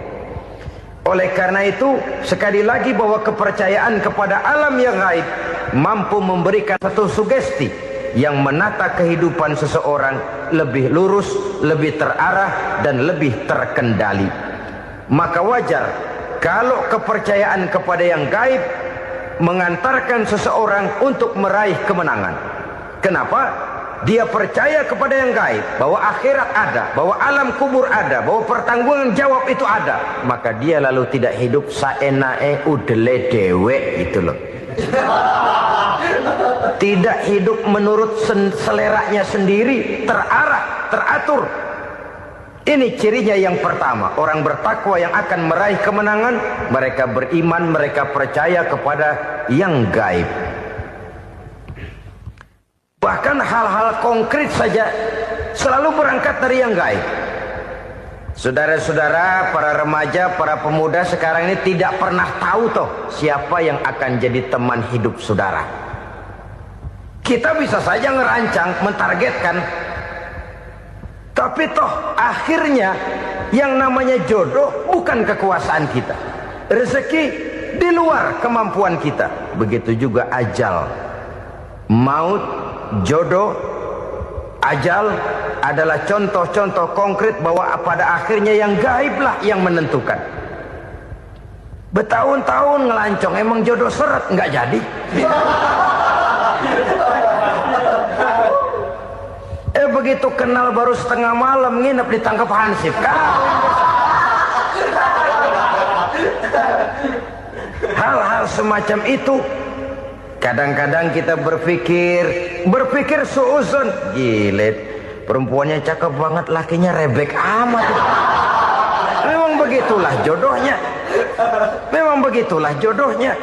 Oleh karena itu, sekali lagi bahwa kepercayaan kepada alam yang gaib mampu memberikan satu sugesti yang menata kehidupan seseorang lebih lurus, lebih terarah, dan lebih terkendali. Maka wajar kalau kepercayaan kepada yang gaib mengantarkan seseorang untuk meraih kemenangan. Kenapa? Dia percaya kepada yang gaib, bahwa akhirat ada, bahwa alam kubur ada, bahwa pertanggungan jawab itu ada. Maka dia lalu tidak hidup saenae udele dewe, itu loh. Tidak hidup menurut seleranya sendiri, terarah, teratur. Ini cirinya yang pertama. Orang bertakwa yang akan meraih kemenangan, mereka beriman, mereka percaya kepada yang gaib. Bahkan hal-hal konkret saja selalu berangkat dari yang gaib. Saudara-saudara, para remaja, para pemuda sekarang ini tidak pernah tahu toh siapa yang akan jadi teman hidup saudara. Kita bisa saja ngerancang, mentargetkan, tapi toh akhirnya yang namanya jodoh bukan kekuasaan kita. Rezeki di luar kemampuan kita. Begitu juga ajal, maut, jodoh, ajal adalah contoh-contoh konkret bahwa pada akhirnya yang gaiblah yang menentukan. Bertahun-tahun ngelancong, emang jodoh seret nggak jadi. Begitu kenal baru setengah malam nginep ditangkap hansip kan. Hal-hal semacam itu kadang-kadang kita berpikir suuzon, gile, perempuannya cakep banget, lakinya rebek amat. Memang begitulah jodohnya. Memang begitulah jodohnya.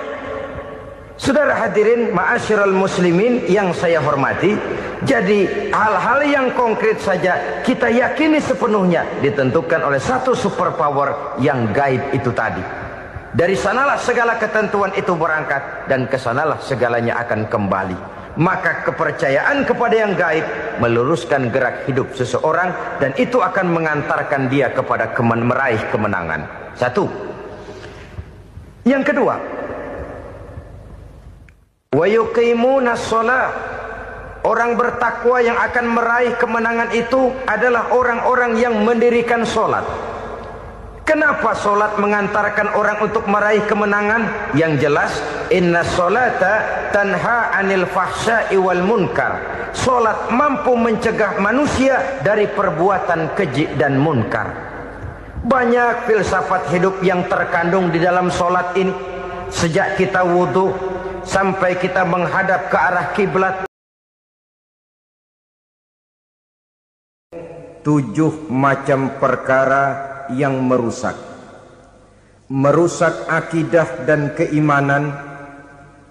Saudara hadirin ma'asyiral muslimin yang saya hormati, jadi hal-hal yang konkret saja kita yakini sepenuhnya ditentukan oleh satu superpower yang gaib itu tadi. Dari sanalah segala ketentuan itu berangkat dan kesanalah segalanya akan kembali. Maka kepercayaan kepada yang gaib meluruskan gerak hidup seseorang dan itu akan mengantarkan dia kepada meraih kemenangan. Satu. Yang kedua, wa yuqimuna shalah. Orang bertakwa yang akan meraih kemenangan itu adalah orang-orang yang mendirikan sholat. Kenapa sholat mengantarkan orang untuk meraih kemenangan? Yang jelas, inna sholata tanha anil fahsya'i wal munkar. Sholat mampu mencegah manusia dari perbuatan keji dan munkar. Banyak filsafat hidup yang terkandung di dalam sholat ini. Sejak kita wudhu sampai kita menghadap ke arah kiblat. 7 macam perkara yang merusak akidah dan keimanan,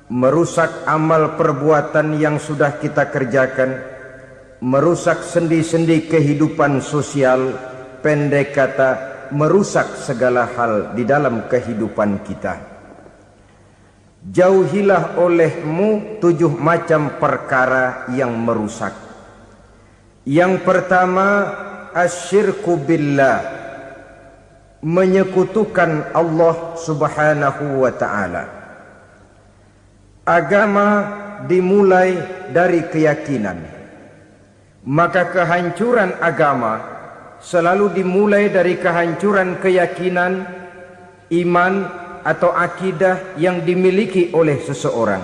merusak amal perbuatan yang sudah kita kerjakan, merusak sendi-sendi kehidupan sosial, pendek kata merusak segala hal di dalam kehidupan kita. Jauhilah olehmu 7 macam perkara yang merusak. Yang pertama, asyirku billah, menyekutukan Allah subhanahu wa ta'ala. Agama dimulai dari keyakinan, maka kehancuran agama selalu dimulai dari kehancuran keyakinan, iman atau akidah yang dimiliki oleh seseorang.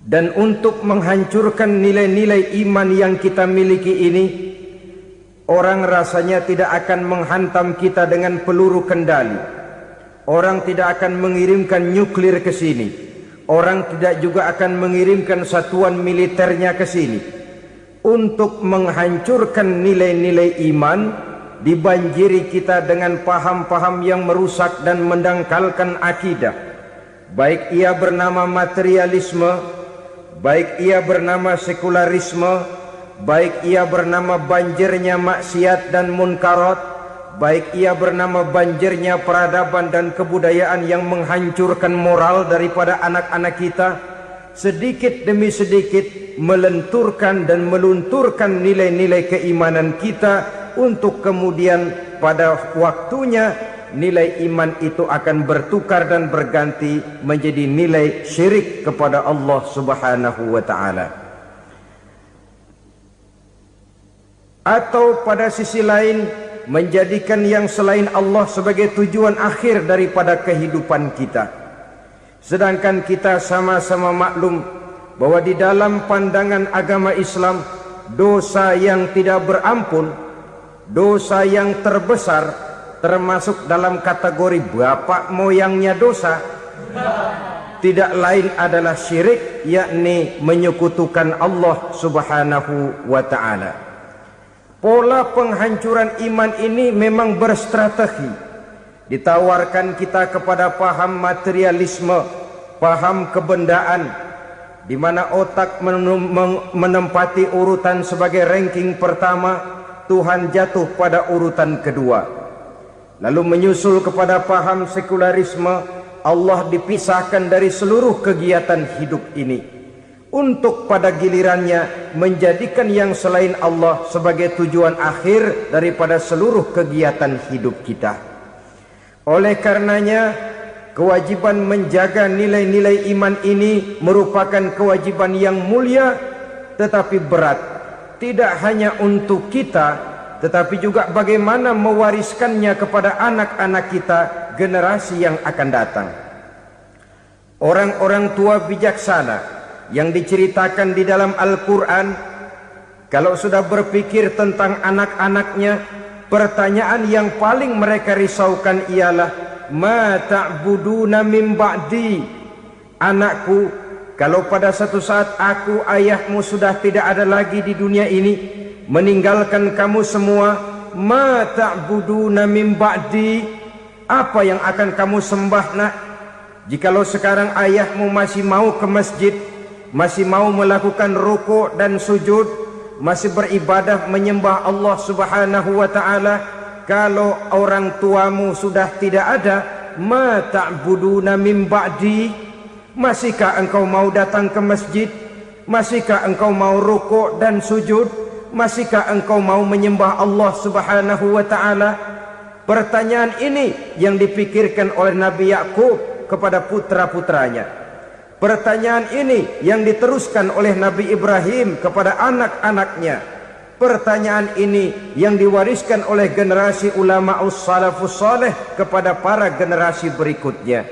Dan untuk menghancurkan nilai-nilai iman yang kita miliki ini, orang rasanya tidak akan menghantam kita dengan peluru kendali. Orang tidak akan mengirimkan nuklir ke sini. Orang tidak juga akan mengirimkan satuan militernya ke sini. Untuk menghancurkan nilai-nilai iman, dibanjiri kita dengan paham-paham yang merusak dan mendangkalkan akidah. Baik ia bernama materialisme, baik ia bernama sekularisme, baik ia bernama banjirnya maksiat dan munkarat, baik ia bernama banjirnya peradaban dan kebudayaan yang menghancurkan moral daripada anak-anak kita, sedikit demi sedikit melenturkan dan melunturkan nilai-nilai keimanan kita, untuk kemudian pada waktunya nilai iman itu akan bertukar dan berganti menjadi nilai syirik kepada Allah Subhanahu wa ta'ala. Atau pada sisi lain, menjadikan yang selain Allah sebagai tujuan akhir daripada kehidupan kita. Sedangkan kita sama-sama maklum bahwa di dalam pandangan agama Islam, dosa yang tidak berampun, dosa yang terbesar, termasuk dalam kategori bapak moyangnya dosa, tidak lain adalah syirik, yakni menyekutukan Allah Subhanahu wa ta'ala. Pola penghancuran iman ini memang berstrategi. Ditawarkan kita kepada paham materialisme, paham kebendaan, di mana otak menempati urutan sebagai ranking pertama, Tuhan jatuh pada urutan kedua. Lalu menyusul kepada paham sekularisme, Allah dipisahkan dari seluruh kegiatan hidup ini, untuk pada gilirannya menjadikan yang selain Allah sebagai tujuan akhir daripada seluruh kegiatan hidup kita. Oleh karenanya, kewajiban menjaga nilai-nilai iman ini merupakan kewajiban yang mulia tetapi berat. Tidak hanya untuk kita, tetapi juga bagaimana mewariskannya kepada anak-anak kita, generasi yang akan datang. Orang-orang tua bijaksana yang diceritakan di dalam Al-Quran, kalau sudah berpikir tentang anak-anaknya, pertanyaan yang paling mereka risaukan ialah, ma ta'buduna min ba'di. Anakku, kalau pada satu saat aku, ayahmu sudah tidak ada lagi di dunia ini, meninggalkan kamu semua, ma ta'buduna min ba'di, apa yang akan kamu sembah nak? Jikalau sekarang ayahmu masih mau ke masjid, masih mau melakukan rukuk dan sujud, masih beribadah menyembah Allah Subhanahu wa ta'ala, kalau orang tuamu sudah tidak ada, ma ta'buduna min ba'di, masihkah engkau mau datang ke masjid? Masihkah engkau mau rukuk dan sujud? Masihkah engkau mau menyembah Allah Subhanahu wa ta'ala? Pertanyaan ini yang dipikirkan oleh Nabi Yakub kepada putra-putranya. Pertanyaan ini yang diteruskan oleh Nabi Ibrahim kepada anak-anaknya. Pertanyaan ini yang diwariskan oleh generasi ulama'us salafus saleh kepada para generasi berikutnya.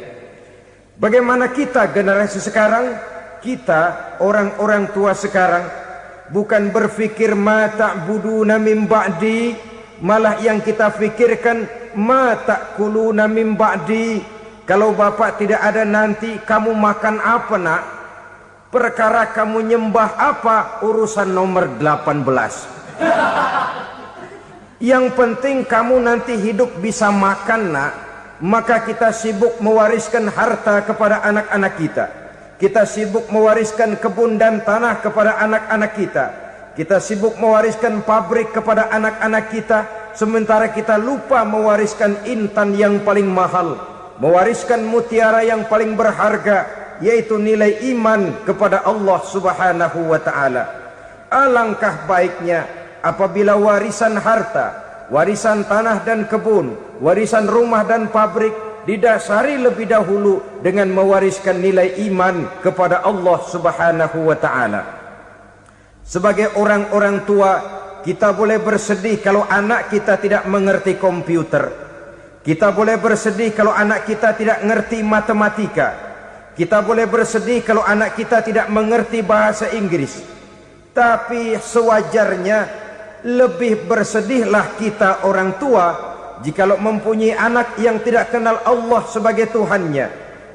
Bagaimana kita generasi sekarang? Kita orang-orang tua sekarang bukan berfikir ma ta'buduna min ba'di, malah yang kita fikirkan ma ta'kuluna min ba'di. Kalau bapak tidak ada nanti kamu makan apa nak? Perkara kamu nyembah apa, urusan nomor 18. Yang penting kamu nanti hidup bisa makan nak. Maka kita sibuk mewariskan harta kepada anak-anak kita. Kita sibuk mewariskan kebun dan tanah kepada anak-anak kita. Kita sibuk mewariskan pabrik kepada anak-anak kita, sementara kita lupa mewariskan intan yang paling mahal, mewariskan mutiara yang paling berharga, yaitu nilai iman kepada Allah Subhanahu wa ta'ala. Alangkah baiknya apabila warisan harta, warisan tanah dan kebun, warisan rumah dan pabrik didasari lebih dahulu dengan mewariskan nilai iman kepada Allah Subhanahu wa ta'ala. Sebagai orang-orang tua, kita boleh bersedih kalau anak kita tidak mengerti komputer. Kita boleh bersedih kalau anak kita tidak mengerti matematika. Kita boleh bersedih kalau anak kita tidak mengerti bahasa Inggris. Tapi sewajarnya lebih bersedihlah kita orang tua jikalau mempunyai anak yang tidak kenal Allah sebagai Tuhannya,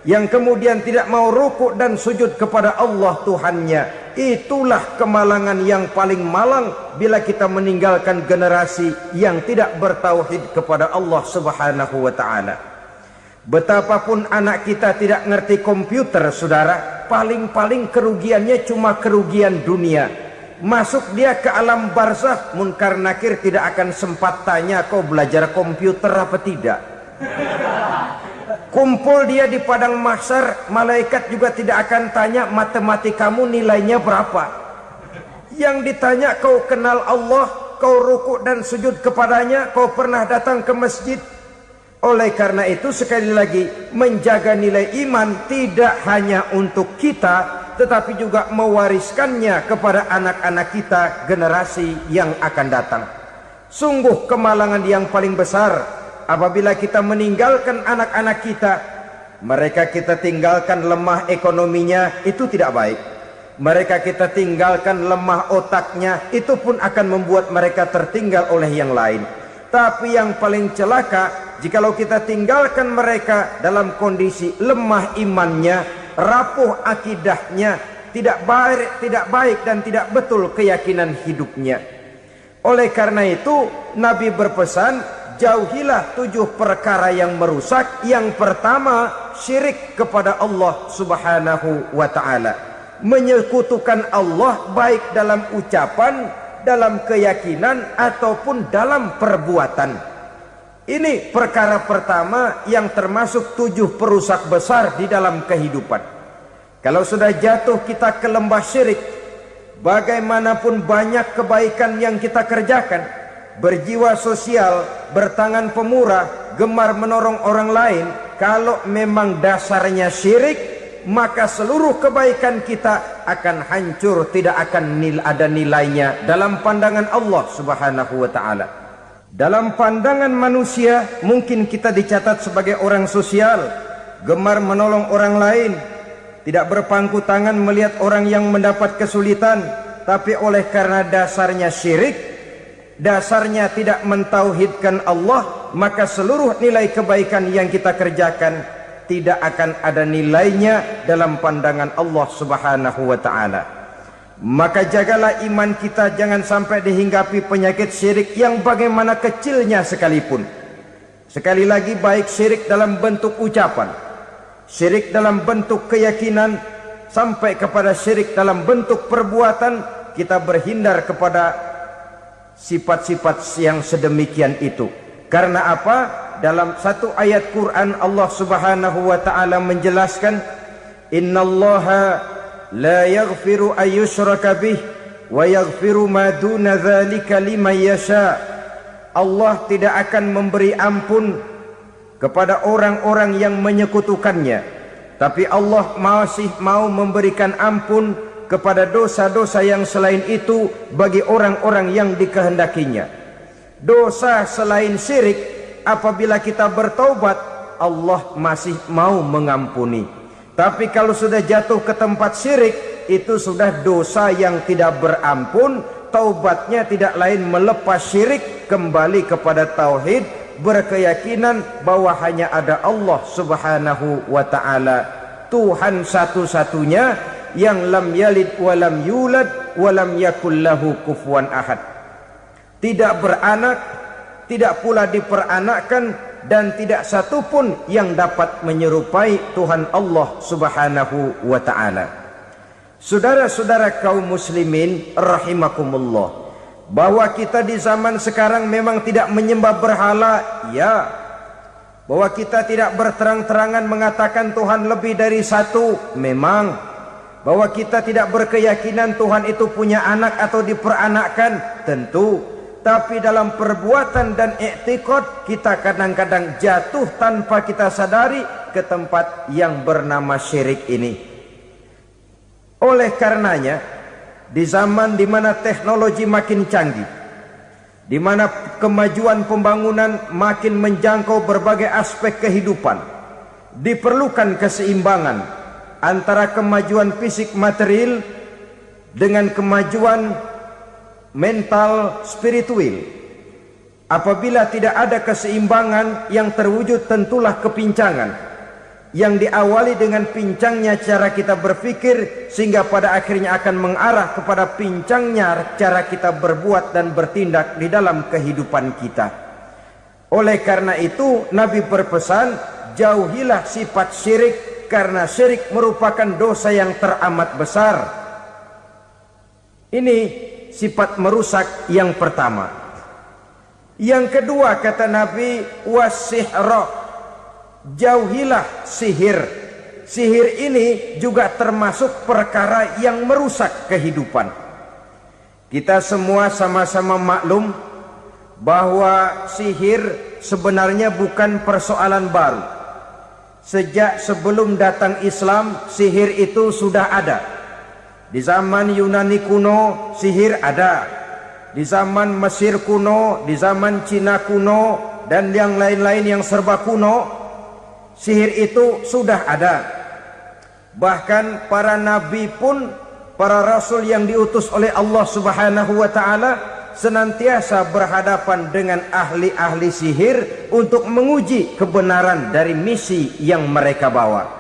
yang kemudian tidak mau rukuk dan sujud kepada Allah Tuhannya. Itulah kemalangan yang paling malang bila kita meninggalkan generasi yang tidak bertauhid kepada Allah Subhanahu wa ta'ala. Betapapun anak kita tidak ngerti komputer, saudara, paling-paling kerugiannya cuma kerugian dunia. Masuk dia ke alam barzakh, munkar nakir tidak akan sempat tanya kau belajar komputer apa tidak. Kumpul dia di padang mahsyar, malaikat juga tidak akan tanya matematikamu nilainya berapa. Yang ditanya kau kenal Allah, kau rukuk dan sujud kepadanya, kau pernah datang ke masjid. Oleh karena itu sekali lagi, menjaga nilai iman tidak hanya untuk kita, tetapi juga mewariskannya kepada anak-anak kita, generasi yang akan datang. Sungguh kemalangan yang paling besar apabila kita meninggalkan anak-anak kita. Mereka kita tinggalkan lemah ekonominya, itu tidak baik. Mereka kita tinggalkan lemah otaknya, itu pun akan membuat mereka tertinggal oleh yang lain. Tapi yang paling celaka jikalau kita tinggalkan mereka dalam kondisi lemah imannya, rapuh akidahnya, tidak baik dan tidak betul keyakinan hidupnya. Oleh karena itu Nabi berpesan, jauhilah 7 perkara yang merusak. Yang pertama, syirik kepada Allah Subhanahu wa ta'ala, menyekutukan Allah baik dalam ucapan, dalam keyakinan ataupun dalam perbuatan. Ini perkara pertama yang termasuk 7 perusak besar di dalam kehidupan. Kalau sudah jatuh kita ke lembah syirik, bagaimanapun banyak kebaikan yang kita kerjakan, berjiwa sosial, bertangan pemurah, gemar menolong orang lain, kalau memang dasarnya syirik, maka seluruh kebaikan kita akan hancur, tidak akan ada nilainya dalam pandangan Allah Subhanahu wa ta'ala. Dalam pandangan manusia mungkin kita dicatat sebagai orang sosial, gemar menolong orang lain, tidak berpangku tangan melihat orang yang mendapat kesulitan. Tapi oleh karena dasarnya syirik, dasarnya tidak mentauhidkan Allah, maka seluruh nilai kebaikan yang kita kerjakan tidak akan ada nilainya dalam pandangan Allah Subhanahu wa ta'ala. Maka jagalah iman kita jangan sampai dihinggapi penyakit syirik yang bagaimana kecilnya sekalipun. Sekali lagi, baik syirik dalam bentuk ucapan, syirik dalam bentuk keyakinan, sampai kepada syirik dalam bentuk perbuatan, kita berhindar kepada sifat-sifat yang sedemikian itu. Karena apa? Dalam satu ayat Quran Allah Subhanahu wa ta'ala menjelaskan, innallaha la yaghfiru ayyushraka bih wa yaghfiru ma duna dzalika liman yasha. Allah tidak akan memberi ampun kepada orang-orang yang menyekutukannya, tapi Allah masih mau memberikan ampun kepada dosa-dosa yang selain itu bagi orang-orang yang dikehendakinya. Dosa selain syirik, apabila kita bertaubat, Allah masih mau mengampuni. Tapi kalau sudah jatuh ke tempat syirik, itu sudah dosa yang tidak berampun. Taubatnya tidak lain melepas syirik, kembali kepada tauhid, berkeyakinan bahwa hanya ada Allah Subhanahu wa ta'ala, Tuhan satu-satunya, yang lam yalid walam yulad walam yakul lahu kufuwan ahad. Tidak beranak, tidak pula diperanakkan, dan tidak satupun yang dapat menyerupai Tuhan Allah Subhanahu wa ta'ala. Saudara-saudara kaum muslimin rahimakumullah, bahwa kita di zaman sekarang memang tidak menyembah berhala, ya. Bahwa kita tidak berterang-terangan mengatakan Tuhan lebih dari satu, memang. Bahwa kita tidak berkeyakinan Tuhan itu punya anak atau diperanakkan, tentu. Tapi dalam perbuatan dan i'tiqad kita kadang-kadang jatuh tanpa kita sadari ke tempat yang bernama syirik ini. Oleh karenanya, di zaman di mana teknologi makin canggih, di mana kemajuan pembangunan makin menjangkau berbagai aspek kehidupan, diperlukan keseimbangan antara kemajuan fisik material dengan kemajuan mental spiritual. Apabila tidak ada keseimbangan yang terwujud, tentulah kepincangan yang diawali dengan pincangnya cara kita berpikir, sehingga pada akhirnya akan mengarah kepada pincangnya cara kita berbuat dan bertindak di dalam kehidupan kita. Oleh karena itu Nabi berpesan, jauhilah sifat syirik, karena syirik merupakan dosa yang teramat besar. Ini sifat merusak yang pertama. Yang kedua kata Nabi, wasihra, jauhilah sihir. Sihir ini juga termasuk perkara yang merusak kehidupan. Kita semua sama-sama maklum bahwa sihir sebenarnya bukan persoalan baru. Sejak sebelum datang Islam, sihir itu sudah ada. Di zaman Yunani kuno, sihir ada. Di zaman Mesir kuno, di zaman Cina kuno, dan yang lain-lain yang serba kuno, sihir itu sudah ada. Bahkan para nabi pun, para rasul yang diutus oleh Allah Subhanahu wa taala, senantiasa berhadapan dengan ahli-ahli sihir untuk menguji kebenaran dari misi yang mereka bawa.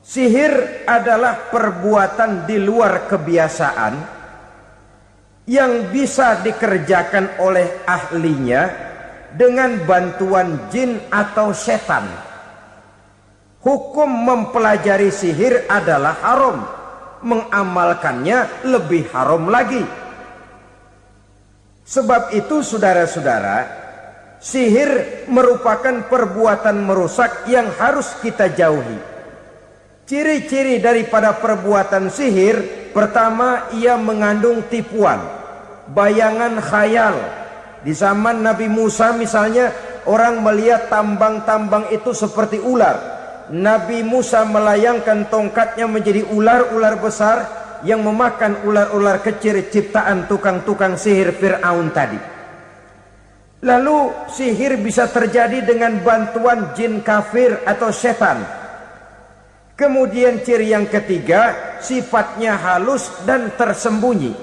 Sihir adalah perbuatan di luar kebiasaan yang bisa dikerjakan oleh ahlinya dengan bantuan jin atau setan. Hukum mempelajari sihir adalah haram, mengamalkannya lebih haram lagi. Sebab itu saudara-saudara, sihir merupakan perbuatan merusak yang harus kita jauhi. Ciri-ciri daripada perbuatan sihir, pertama, ia mengandung tipuan, bayangan khayal. Di zaman Nabi Musa misalnya, orang melihat tambang-tambang itu seperti ular. Nabi Musa melayangkan tongkatnya menjadi ular-ular besar yang memakan ular-ular kecil ciptaan tukang-tukang sihir Fir'aun tadi. Lalu sihir bisa terjadi dengan bantuan jin kafir atau setan. Kemudian ciri yang ketiga, sifatnya halus dan tersembunyi.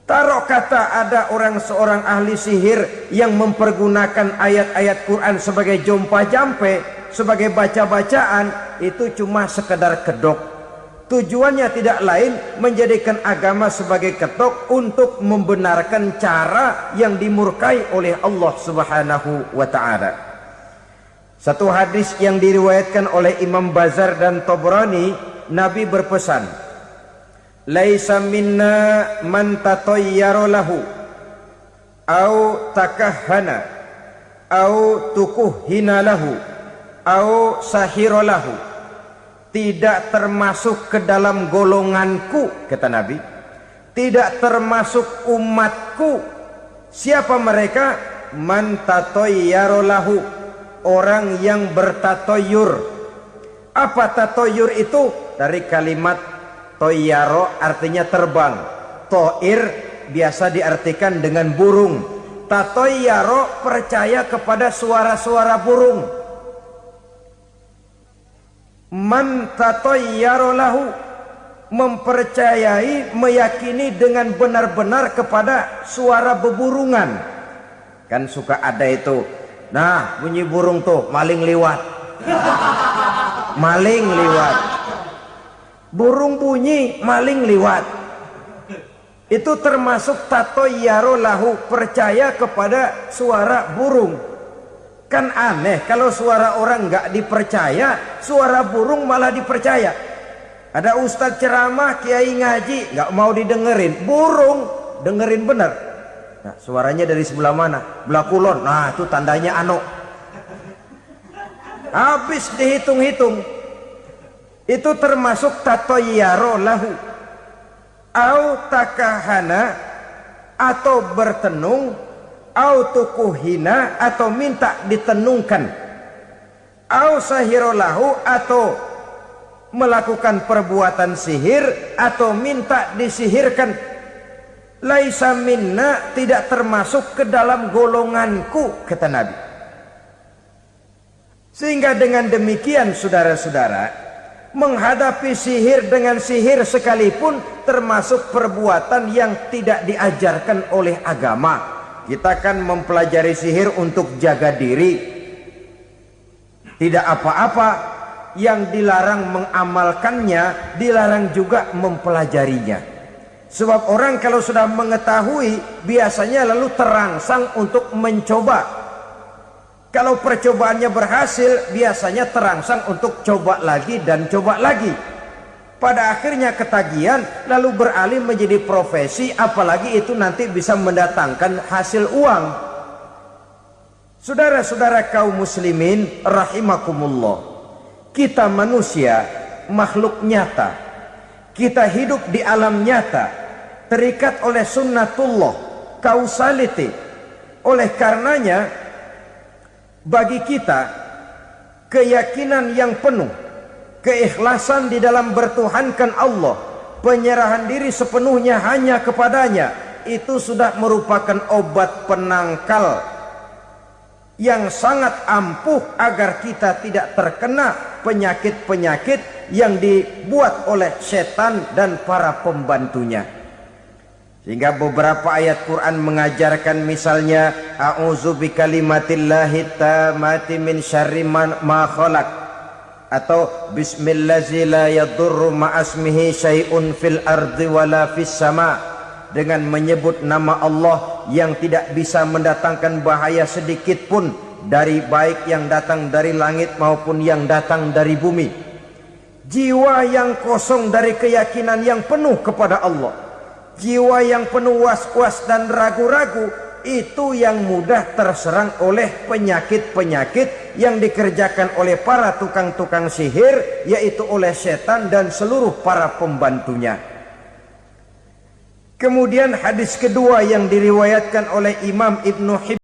Taruh kata ada seorang ahli sihir yang mempergunakan ayat-ayat Quran sebagai jompa-jampe, sebagai baca-bacaan, itu cuma sekedar kedok. Tujuannya tidak lain menjadikan agama sebagai ketok untuk membenarkan cara yang dimurkai oleh Allah Subhanahu wa taala. Satu hadis yang diriwayatkan oleh Imam Bazar dan Tabrani, Nabi berpesan, "Laisa minna man tatayyara lahu au takahhana au tukuhhina lahu au sahira lahu." Tidak termasuk ke dalam golonganku, kata Nabi. Tidak termasuk umatku. Siapa mereka? Man tatayyara lahu, orang yang bertatoyur. Apa tatoyur itu? Dari kalimat toyaro, artinya terbang. Toir biasa diartikan dengan burung. Tatoyaro percaya kepada suara-suara burung. Man tatayyara lahu, mempercayai, meyakini dengan benar-benar kepada suara beburungan. Kan suka ada itu, nah bunyi burung tuh, maling liwat. Maling liwat. Burung bunyi, maling liwat. Itu termasuk tatayyara lahu, percaya kepada suara burung. Kan aneh kalau suara orang nggak dipercaya, suara burung malah dipercaya. Ada ustadz ceramah, kiai ngaji, nggak mau didengerin, burung dengerin bener. Nah, suaranya dari sebelah mana? Belah kulon. Nah, itu tandanya ano. Habis dihitung-hitung, itu termasuk tatayyara lahu. Au takahana, atau bertenung, au tukuhina, atau minta ditenungkan, au sahirolahu, atau melakukan perbuatan sihir atau minta disihirkan. Laisa minna, tidak termasuk ke dalam golonganku, kata Nabi. Sehingga dengan demikian saudara-saudara, Menghadapi sihir dengan sihir sekalipun termasuk perbuatan yang tidak diajarkan oleh agama. Kita kan mempelajari sihir untuk jaga diri, tidak apa-apa. Yang dilarang mengamalkannya, dilarang juga mempelajarinya. Sebab orang kalau sudah mengetahui, biasanya lalu terangsang untuk mencoba. Kalau percobaannya berhasil, biasanya terangsang untuk coba lagi dan coba lagi. Pada akhirnya ketagihan, lalu beralih menjadi profesi, apalagi itu nanti bisa mendatangkan hasil uang. Saudara-saudara kaum muslimin rahimakumullah, kita manusia makhluk nyata. Kita hidup di alam nyata, terikat oleh sunnatullah, causality. Oleh karenanya bagi kita keyakinan yang penuh, keikhlasan di dalam bertuhankan Allah, penyerahan diri sepenuhnya hanya kepadanya, itu sudah merupakan obat penangkal yang sangat ampuh agar kita tidak terkena penyakit-penyakit yang dibuat oleh setan dan para pembantunya. Sehingga beberapa ayat Quran mengajarkan, misalnya a'udzu bikalimatillahi tammati min syarri ma khalaq, atau bismillazi la yadurru ma'asmihi syai'un fil ardi wala fis sama, dengan menyebut nama Allah yang tidak bisa mendatangkan bahaya sedikit pun, dari baik yang datang dari langit maupun yang datang dari bumi. Jiwa yang kosong dari keyakinan yang penuh kepada Allah, jiwa yang penuh was-was dan ragu-ragu, itu yang mudah terserang oleh penyakit-penyakit yang dikerjakan oleh para tukang-tukang sihir, yaitu oleh setan dan seluruh para pembantunya. Kemudian hadis kedua yang diriwayatkan oleh Imam Ibnu Hibban